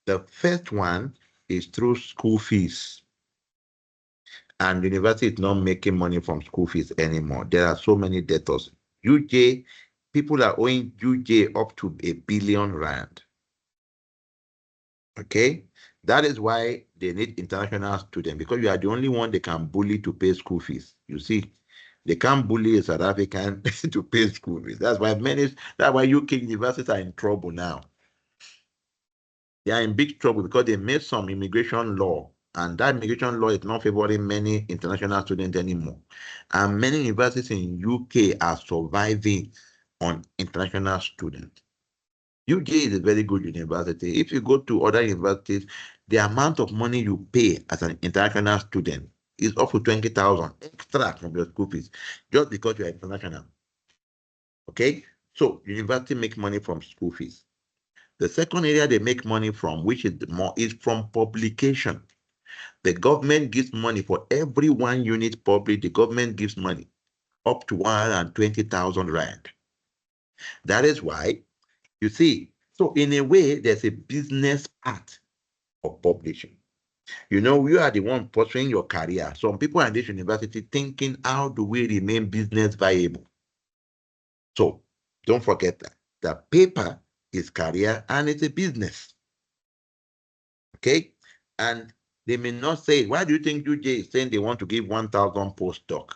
The first one is through school fees. And university is not making money from school fees anymore. There are so many debtors. UJ, people are owing UJ up to R1 billion. Okay? That is why they need international students, because you are the only one they can bully to pay school fees. You see, they can't bully a South African to pay school fees. That's why UK universities are in trouble now. They are in big trouble because they made some immigration law, and that immigration law is not favoring many international students anymore. And many universities in UK are surviving on international students. UK is a very good university. If you go to other universities, the amount of money you pay as an international student is up to 20,000 extra from your school fees, just because you are international. Okay? So university make money from school fees. The second area they make money from, which is more, is from publication. The government gives money for every 1 unit published. The government gives money up to 120,000 rand. That is why, you see, so in a way, there's a business part of publishing. You know, you are the one pursuing your career. Some people at this university thinking, how do we remain business viable? So don't forget that. The paper is career and it's a business. Okay? And they may not say, why do you think UJ is saying they want to give 1,000 postdoc?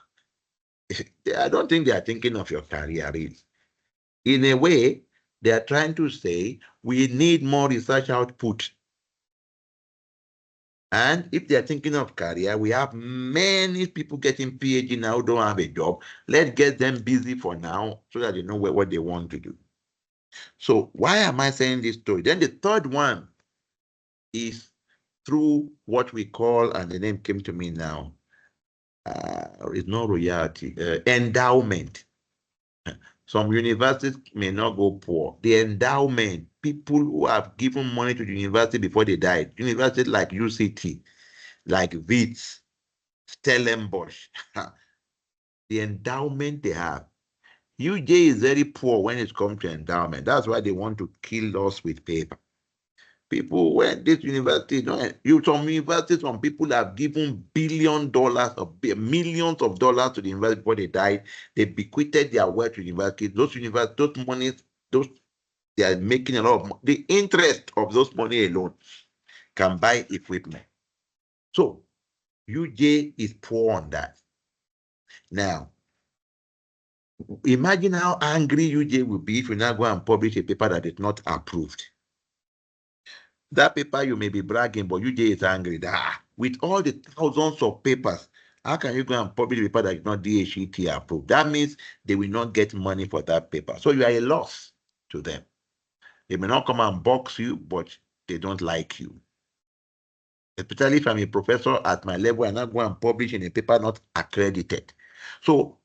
I don't think they are thinking of your career, really. In a way, they are trying to say, we need more research output. And if they're thinking of career, we have many people getting PhD now who don't have a job. Let's get them busy for now so that they know what they want to do. So why am I saying this story? Then the third one is through what we call, and the name came to me now, it's not royalty, endowment. Some universities may not go poor. The endowment, people who have given money to the university before they died, universities like UCT, like WITS, Stellenbosch, the endowment they have. UJ is very poor when it comes to endowment. That's why they want to kill us with paper. People went this university, some universities, some people have given $billions or millions of dollars to the university before they died. They bequeathed their wealth to the university. Those universities, those monies, they are making a lot of money. The interest of those money alone can buy equipment. So UJ is poor on that. Now, imagine how angry UJ will be if you now go and publish a paper that is not approved. That paper you may be bragging, but UJ is angry. With all the thousands of papers, how can you go and publish a paper that is not DHET approved? That means they will not get money for that paper. So you are a loss to them. They may not come and box you, but they don't like you. Especially if I'm a professor at my level and I go and publish in a paper not accredited. So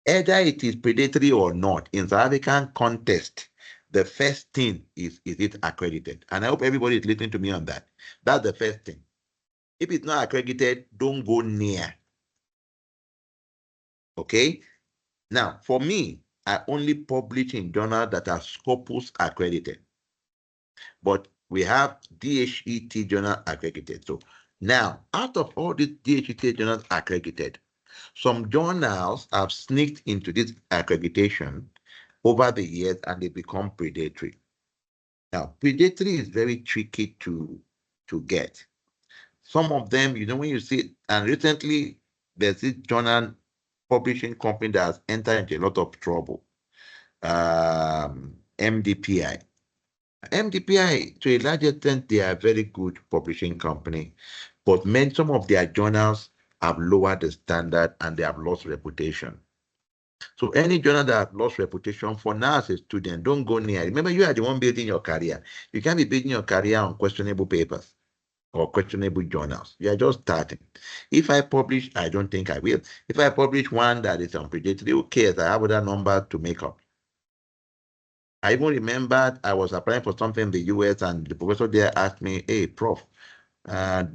either it is predatory or not, in South African context, the first thing is it accredited? And I hope everybody is listening to me on that. That's the first thing. If it's not accredited, don't go near. Okay? Now, for me, I only publish in journals that are Scopus accredited. But we have DHET journal accredited. So now, out of all these DHET journals accredited, some journals have sneaked into this accreditation over the years and they become predatory. Now, predatory is very tricky to get. Some of them, when you see, and recently there's this journal publishing company that has entered into a lot of trouble, MDPI. MDPI, to a large extent, they are a very good publishing company, but some of their journals have lowered the standard and they have lost reputation. So any journal that has lost reputation, for now as a student, don't go near. Remember, you are the one building your career. You can't be building your career on questionable papers or questionable journals. You are just starting. If I publish, I don't think I will. If I publish one that is unpredictable, who cares? I have other numbers to make up. I even remembered I was applying for something in the US and the professor there asked me, hey, Prof, I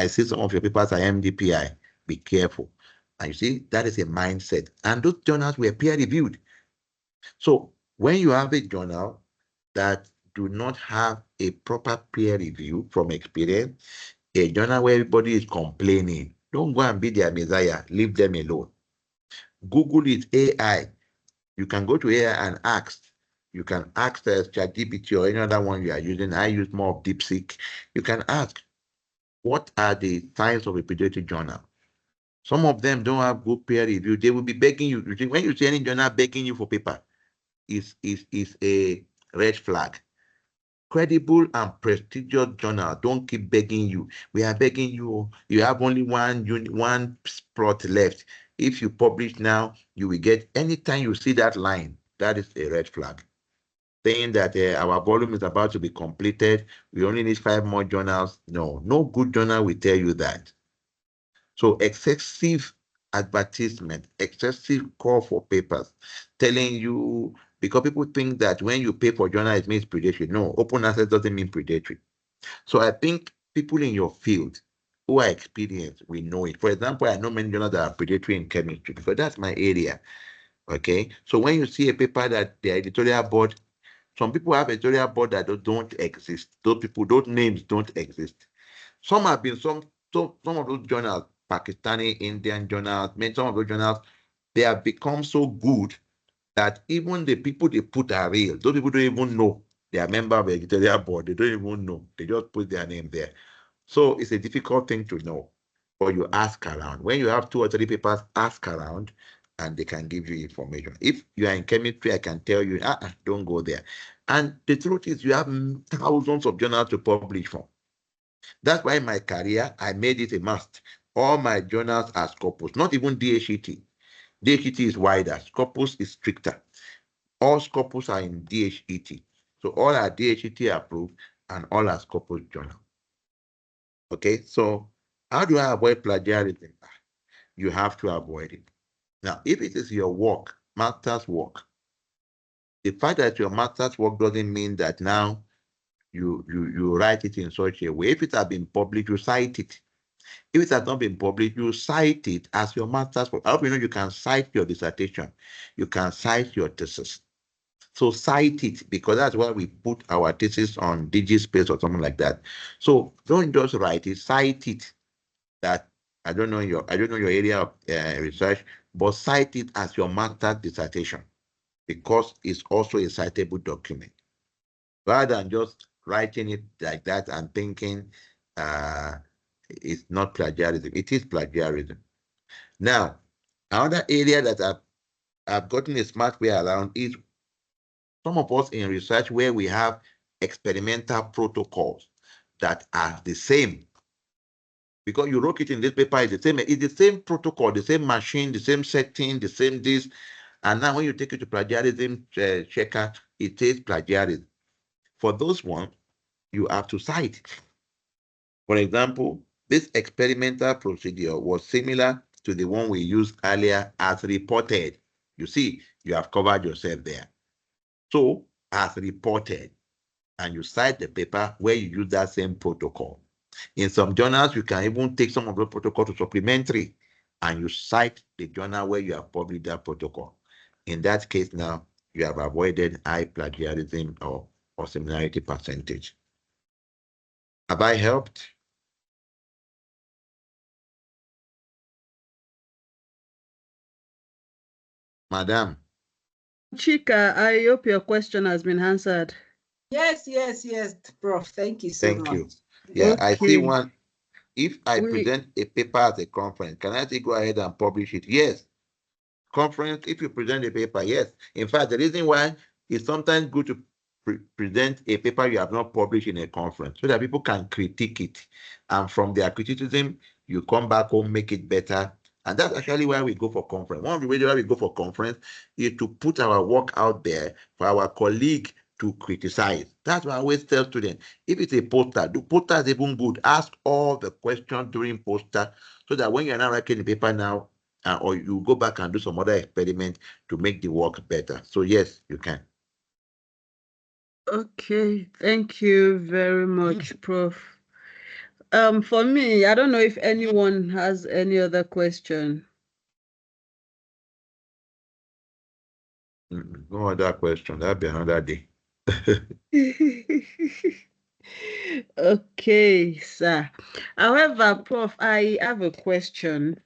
see some of your papers are MDPI. Be careful. And you see, that is a mindset. And those journals were peer reviewed. So when you have a journal that do not have a proper peer review from experience, a journal where everybody is complaining, don't go and be their messiah. Leave them alone. Google is AI. You can go to AI and ask. You can ask ChatGPT or any other one you are using. I use more of DeepSeek. You can ask, what are the signs of a pediatric journal? Some of them don't have good peer review. They will be begging you. When you see any journal begging you for paper, is a red flag. Credible and prestigious journal don't keep begging you. We are begging you. You have only one spot left. If you publish now, you will get, anytime you see that line, that is a red flag. Saying that our volume is about to be completed, we only need 5 more journals. No good journal will tell you that. So excessive advertisement, excessive call for papers, telling you because people think that when you pay for journal, it means predatory. No, open access doesn't mean predatory. So I think people in your field who are experienced, we know it. For example, I know many journals that are predatory in chemistry because that's my area. Okay. So when you see a paper that the editorial board, some people have editorial board that don't exist. Those people, those names don't exist. Some have been some of those journals, Pakistani, Indian journals, some of those journals, they have become so good that even the people they put are real. Those people don't even know they are member of the editorial board. They don't even know. They just put their name there. So it's a difficult thing to know. But you ask around. When you have 2 or 3 papers, ask around and they can give you information. If you are in chemistry, I can tell you, don't go there. And the truth is, you have thousands of journals to publish from. That's why in my career, I made it a must. All my journals are Scopus, not even DHET. DHET is wider. Scopus is stricter. All Scopus are in DHET. So all are DHET approved and all are Scopus journal. Okay, so how do I avoid plagiarism? You have to avoid it. Now, if it is your work, master's work, the fact that your master's work doesn't mean that now you write it in such a way. If it has been published, you cite it. If it has not been published, you cite it as your master's work. I hope you know you can cite your dissertation. You can cite your thesis. So cite it, because that's why we put our thesis on DigiSpace or something like that. So don't just write it, cite it. That I don't know your area of research, but cite it as your master's dissertation, because it's also a citable document, rather than just writing it like that and thinking it's not plagiarism. It is plagiarism. Now, another area that I've gotten a smart way around is some of us in research where we have experimental protocols that are the same. Because you wrote it in this paper, it's the same protocol, the same machine, the same setting, the same this. And now when you take it to plagiarism checker, it says plagiarism. For those ones, you have to cite. For example, this experimental procedure was similar to the one we used earlier as reported. You see, you have covered yourself there. So, as reported, and you cite the paper where you use that same protocol. In some journals, you can even take some of the protocol to supplementary, and you cite the journal where you have published that protocol. In that case now, you have avoided high plagiarism or similarity percentage. Have I helped? Madam? Chika, I hope your question has been answered. Yes, Prof. Thank you so Thank much. you. Yeah, Okay. I see one. If I present a paper at a conference, can I go ahead and publish it? Yes. Conference, if you present a paper, yes. In fact, the reason why it's sometimes good to present a paper you have not published in a conference so that people can critique it. And from their criticism, you come back home, make it better. And that's actually why we go for conference. One of the reasons why we go for conference is to put our work out there for our colleague to criticize. That's why I always tell students, if it's a poster, the poster is even good. Ask all the questions during poster so that when you're not writing the paper now, or you go back and do some other experiment to make the work better. So yes, you can. Okay, thank you very much, Prof. For me, I don't know if anyone has any other question. No other question. That'll be another day. Okay, sir. However, Prof, I have a question.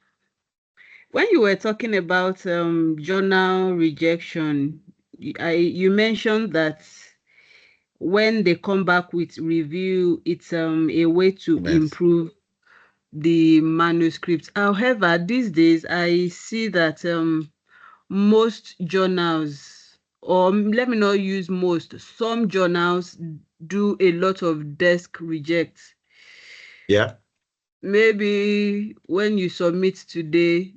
When you were talking about journal rejection, you mentioned that when they come back with review, it's a way to improve the manuscript. However, these days I see that most journals, or let me not use most, some journals do a lot of desk rejects. Yeah. Maybe when you submit today,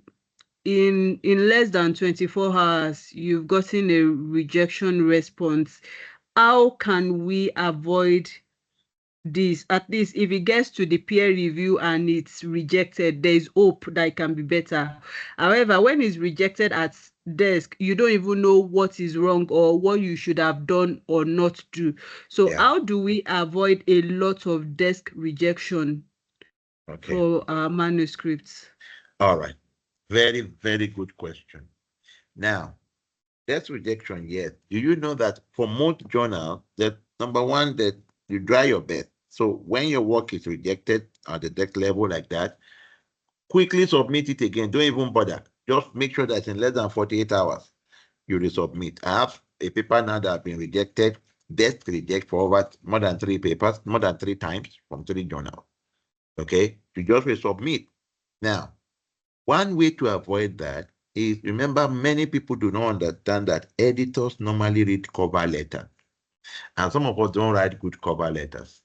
in less than 24 hours, you've gotten a rejection response. How can we avoid this? At least if it gets to the peer review and it's rejected, there's hope that it can be better. However, when it's rejected at desk, you don't even know what is wrong or what you should have done or not do. So how do we avoid a lot of desk rejection for our manuscripts? All right. Very, very good question. Now, desk rejection, yes. Do you know that for most journals, that number one, that you try your best. So when your work is rejected at the desk level like that, quickly submit it again. Don't even bother. Just make sure that in less than 48 hours, you resubmit. I have a paper now that has been rejected, desk reject for over more than 3 papers, more than 3 times from 3 journals. Okay, you just resubmit. Now, one way to avoid that is, remember, many people do not understand that editors normally read cover letter, and some of us don't write good cover letters.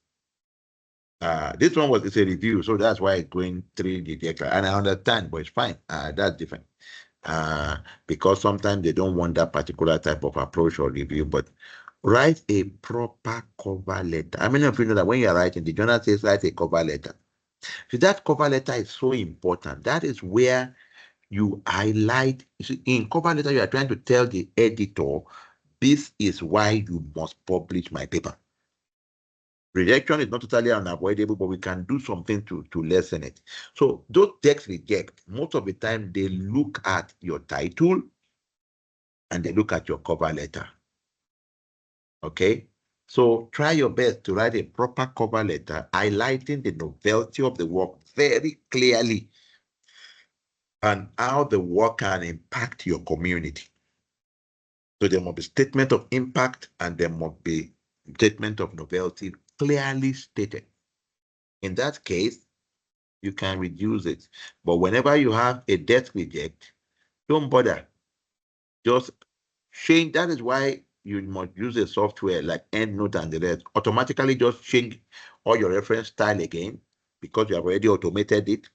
This one is a review, so that's why it's going 3 rejected, and I understand, but it's fine. That's different. Because sometimes they don't want that particular type of approach or review, but write a proper cover letter. How many of you know that when you're writing, the journal says write a cover letter? So that cover letter is so important. That is where you highlight. In cover letter, you are trying to tell the editor, this is why you must publish my paper. Rejection is not totally unavoidable, but we can do something to lessen it. So those texts reject, most of the time they look at your title and they look at your cover letter. Okay? So try your best to write a proper cover letter, highlighting the novelty of the work very clearly and how the work can impact your community. So there must be statement of impact and there must be statement of novelty clearly stated. In that case, you can reduce it. But whenever you have a death reject, don't bother. Just change. That is why you must use a software like EndNote and the rest. Automatically just change all your reference style again because you have already automated it.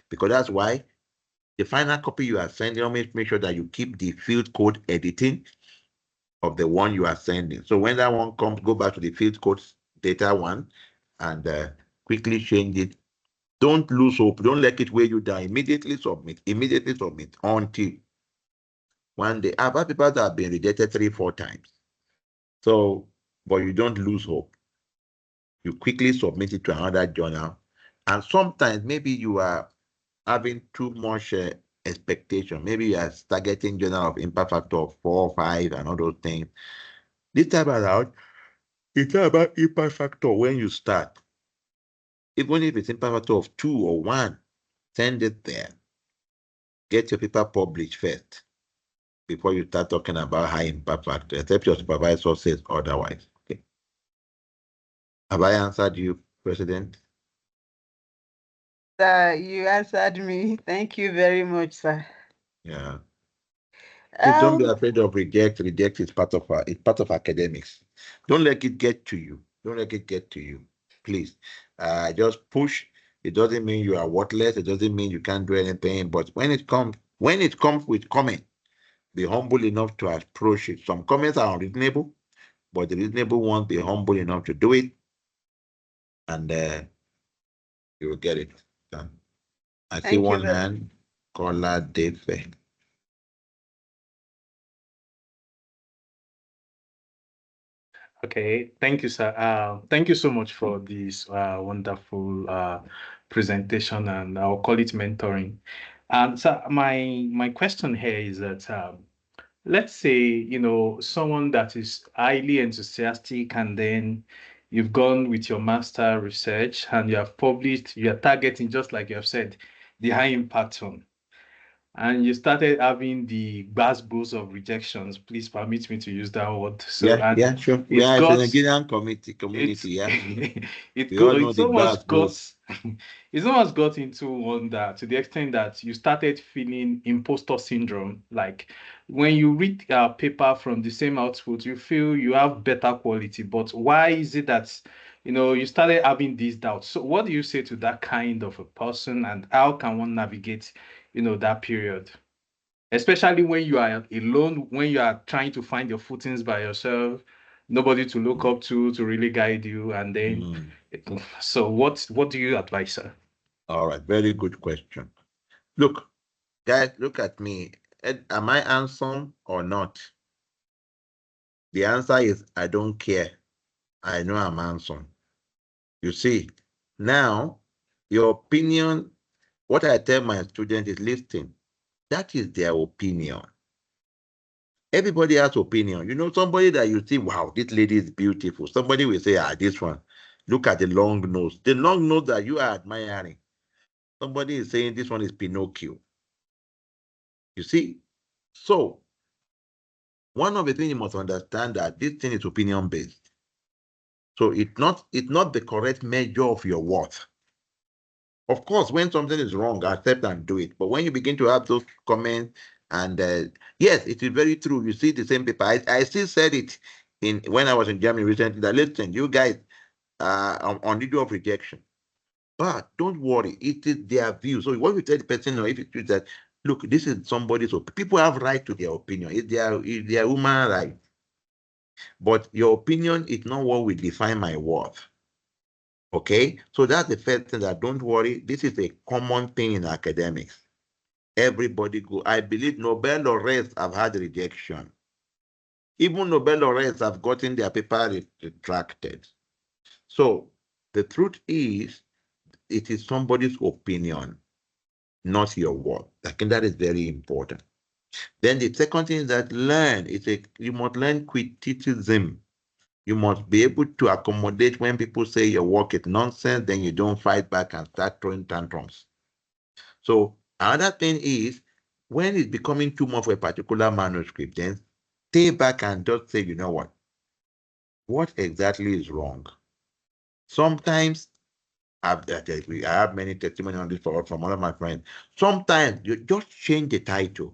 Because that's why the final copy you are sending, always make sure that you keep the field code editing of the one you are sending. So when that one comes, go back to the field code data one and quickly change it. Don't lose hope. Don't let it weigh you down. Immediately submit. Immediately submit until one day. I've had people that have been rejected 3-4 times. So, but you don't lose hope. You quickly submit it to another journal. And sometimes maybe you are having too much expectation. Maybe you are targeting journal of impact factor of 4 or 5 and all those things. This time around, it's not about impact factor when you start. Even if it's impact factor of 2 or 1, send it there. Get your paper published first before you start talking about high impact factor, except your supervisor says otherwise. Okay. Have I answered you, President? Sir, you answered me. Thank you very much, sir. Yeah. Please don't be afraid of reject. Reject is part of academics. Don't let it get to you. Don't let it get to you. Please. Just push. It doesn't mean you are worthless. It doesn't mean you can't do anything. But when it comes with comment, be humble enough to approach it. Some comments are unreasonable, but the reasonable ones, be humble enough to do it, and you will get it done. I see one hand. Caller Dave. Okay, thank you, sir. Thank you so much for this wonderful presentation, and I'll call it mentoring. So my question here is that let's say someone that is highly enthusiastic, and then you've gone with your master research and you have published, you are targeting, just like you have said, the high impact one, and you started having the boost of rejections. Please permit me to use that word. So, yeah, sure. We it are got a Nigerian community. it's Yeah, we all know it's the almost got boost. it's almost got into one that, to the extent that you started feeling imposter syndrome. Like when you read a paper from the same output, you feel you have better quality, but why is it that you started having these doubts? So what do you say to that kind of a person, and how can one navigate that period, especially when you are alone, when you are trying to find your footings by yourself, nobody to look up to really guide you, and then so what do you advise, sir? All right, very good question. Look, guys, look at me. am I handsome or not? The answer is I don't care. I know I'm handsome. You see, now your opinion, what I tell my students is listen, that is their opinion. Everybody has opinion. You know, somebody that you see, wow, this lady is beautiful. Somebody will say, this one, look at the long nose. The long nose that you are admiring. Somebody is saying this one is Pinocchio. You see? So, one of the things you must understand that this thing is opinion-based. So it's not the correct measure of your worth. Of course, when something is wrong, accept and do it. But when you begin to have those comments, and yes, it is very true. You see the same paper. I still said it when I was in Germany recently that listen, you guys on the issue of rejection. But don't worry, it is their view. So what you tell the person, or if it is that, look, this is somebody's opinion. People have right to their opinion. It's their human right. But your opinion is not what will define my worth. Okay? So that's the first thing, that don't worry. This is a common thing in academics. Everybody go. I believe Nobel laureates have had rejection. Even Nobel laureates have gotten their paper retracted. So the truth is, it is somebody's opinion, not your word. I think that is very important. Then the second thing is that you must learn criticism. You must be able to accommodate when people say your work is nonsense, then you don't fight back and start throwing tantrums. So another thing is, when it's becoming too much for a particular manuscript, then stay back and just say, you know what exactly is wrong? Sometimes I have many testimonies on this from one of my friends. Sometimes you just change the title.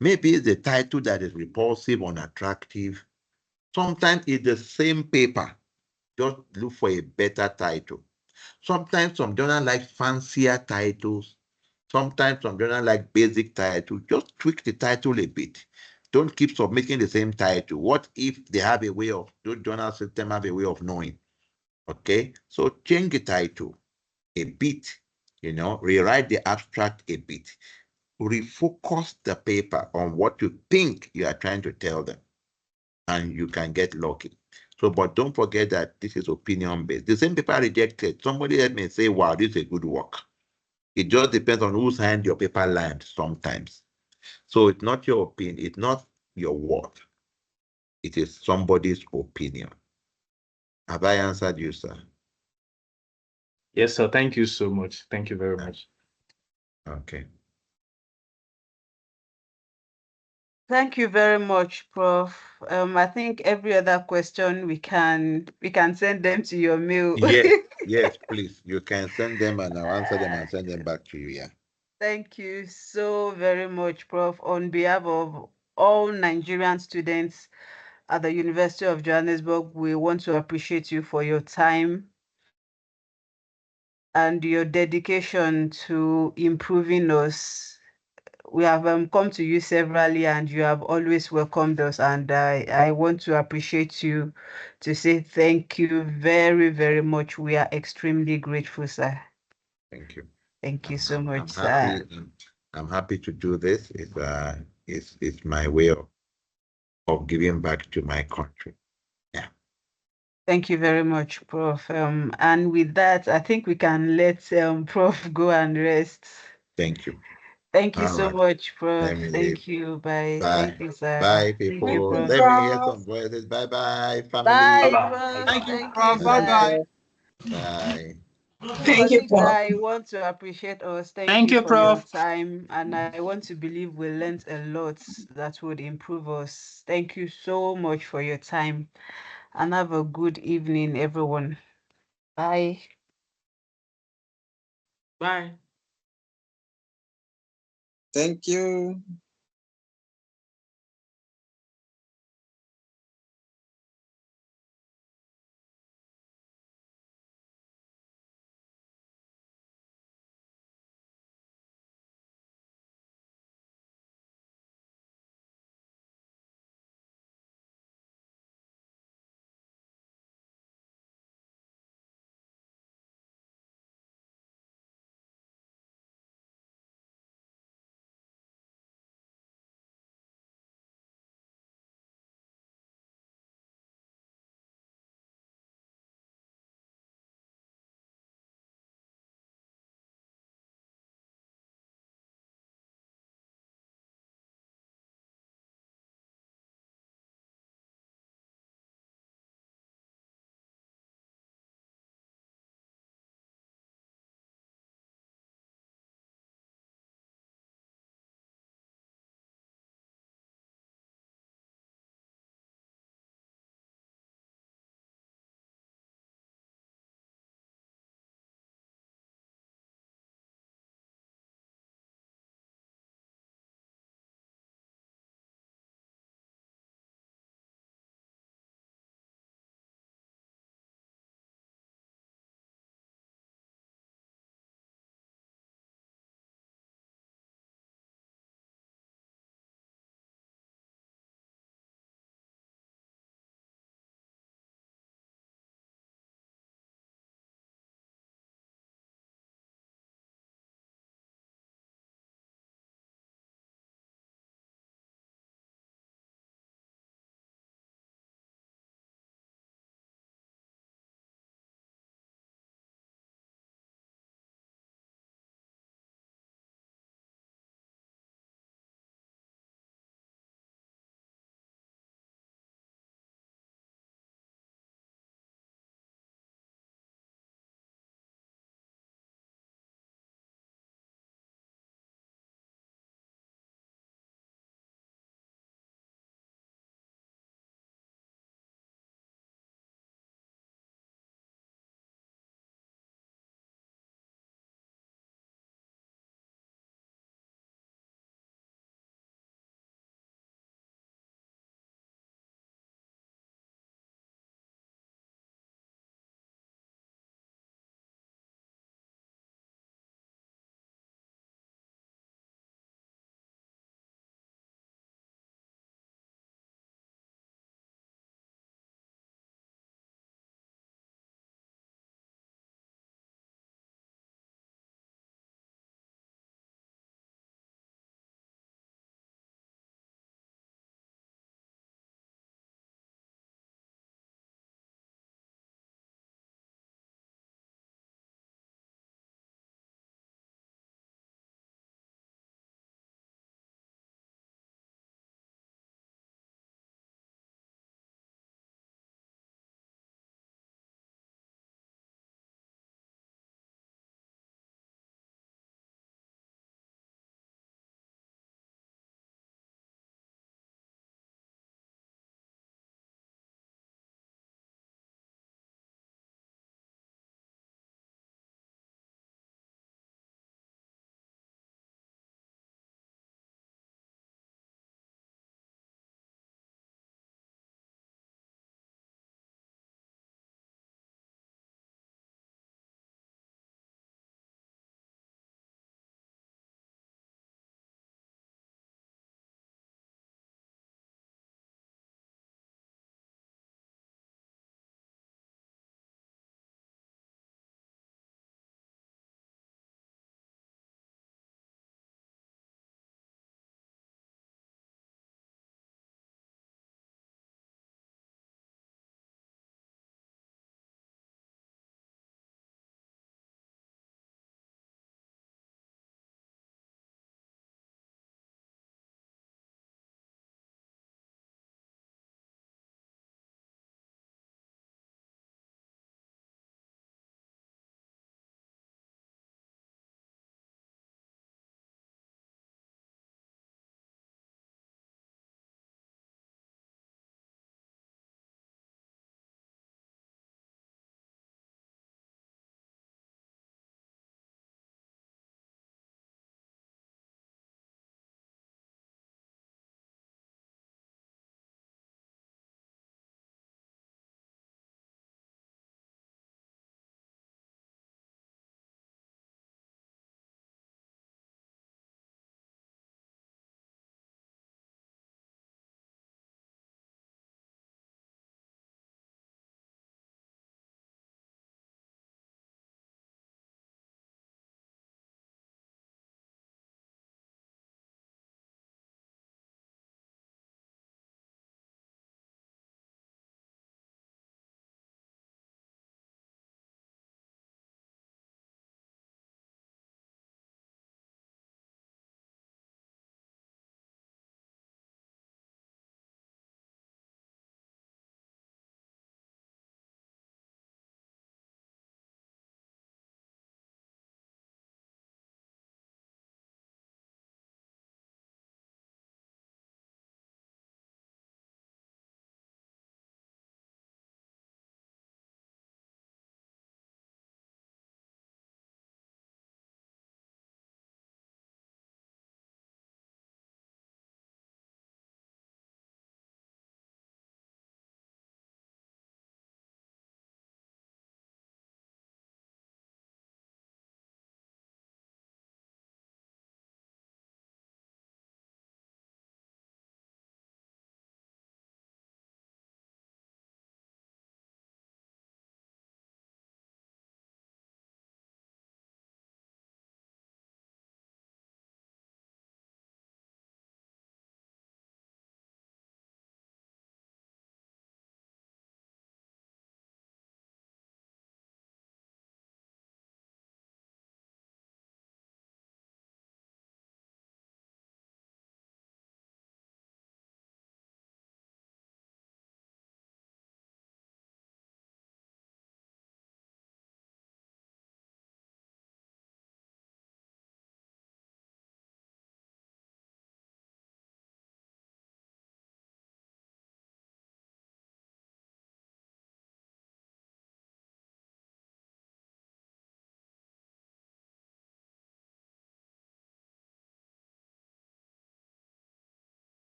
Maybe it's the title that is repulsive, unattractive. Sometimes it's the same paper. Just look for a better title. Sometimes some journals like fancier titles. Sometimes some journals like basic titles. Just tweak the title a bit. Don't keep submitting the same title. What if they have a way of, those journal system have a way of knowing? Okay, so change the title a bit, rewrite the abstract a bit, refocus the paper on what you think you are trying to tell them, and you can get lucky. So, but don't forget that this is opinion-based. The same paper rejected, somebody else may say, wow, this is a good work. It just depends on whose hand your paper lands sometimes. So it's not your opinion, it's not your word. It is somebody's opinion. Have I answered you, sir? Yes, sir. Thank you so much. Thank you very much. Okay. Thank you very much, Prof. I think every other question we can send them to your mail. Yes, please. You can send them and I'll answer them and send them back to you. Yeah. Thank you so very much, Prof. On behalf of all Nigerian students at the University of Johannesburg, we want to appreciate you for your time and your dedication to improving us. We have come to you severally and you have always welcomed us, and I want to appreciate you, to say thank you very, very much. We are extremely grateful, sir. Thank you. Thank you so much, I'm happy. sir. I'm happy to do this. It's my way of giving back to my country. Yeah. Thank you very much, Prof. And with that, I think we can let Prof go and rest. Thank you. Thank you All so right. much, Prof. Let me Thank leave. you. Bye. Bye. Thank you, sir. Bye, Thank you, people. Prof. Let me hear some voices. Bye, family. Bye, Bye-bye. Prof. Thank you, Thank you, Prof. Bye, sir. Bye-bye. Prof. Bye. Thank you, Colleagues, Prof. I want to appreciate us. Thank Thank you you, for your Prof. time. And I want to believe we learned a lot that would improve us. Thank you so much for your time. And have a good evening, everyone. Bye. Bye. Thank you.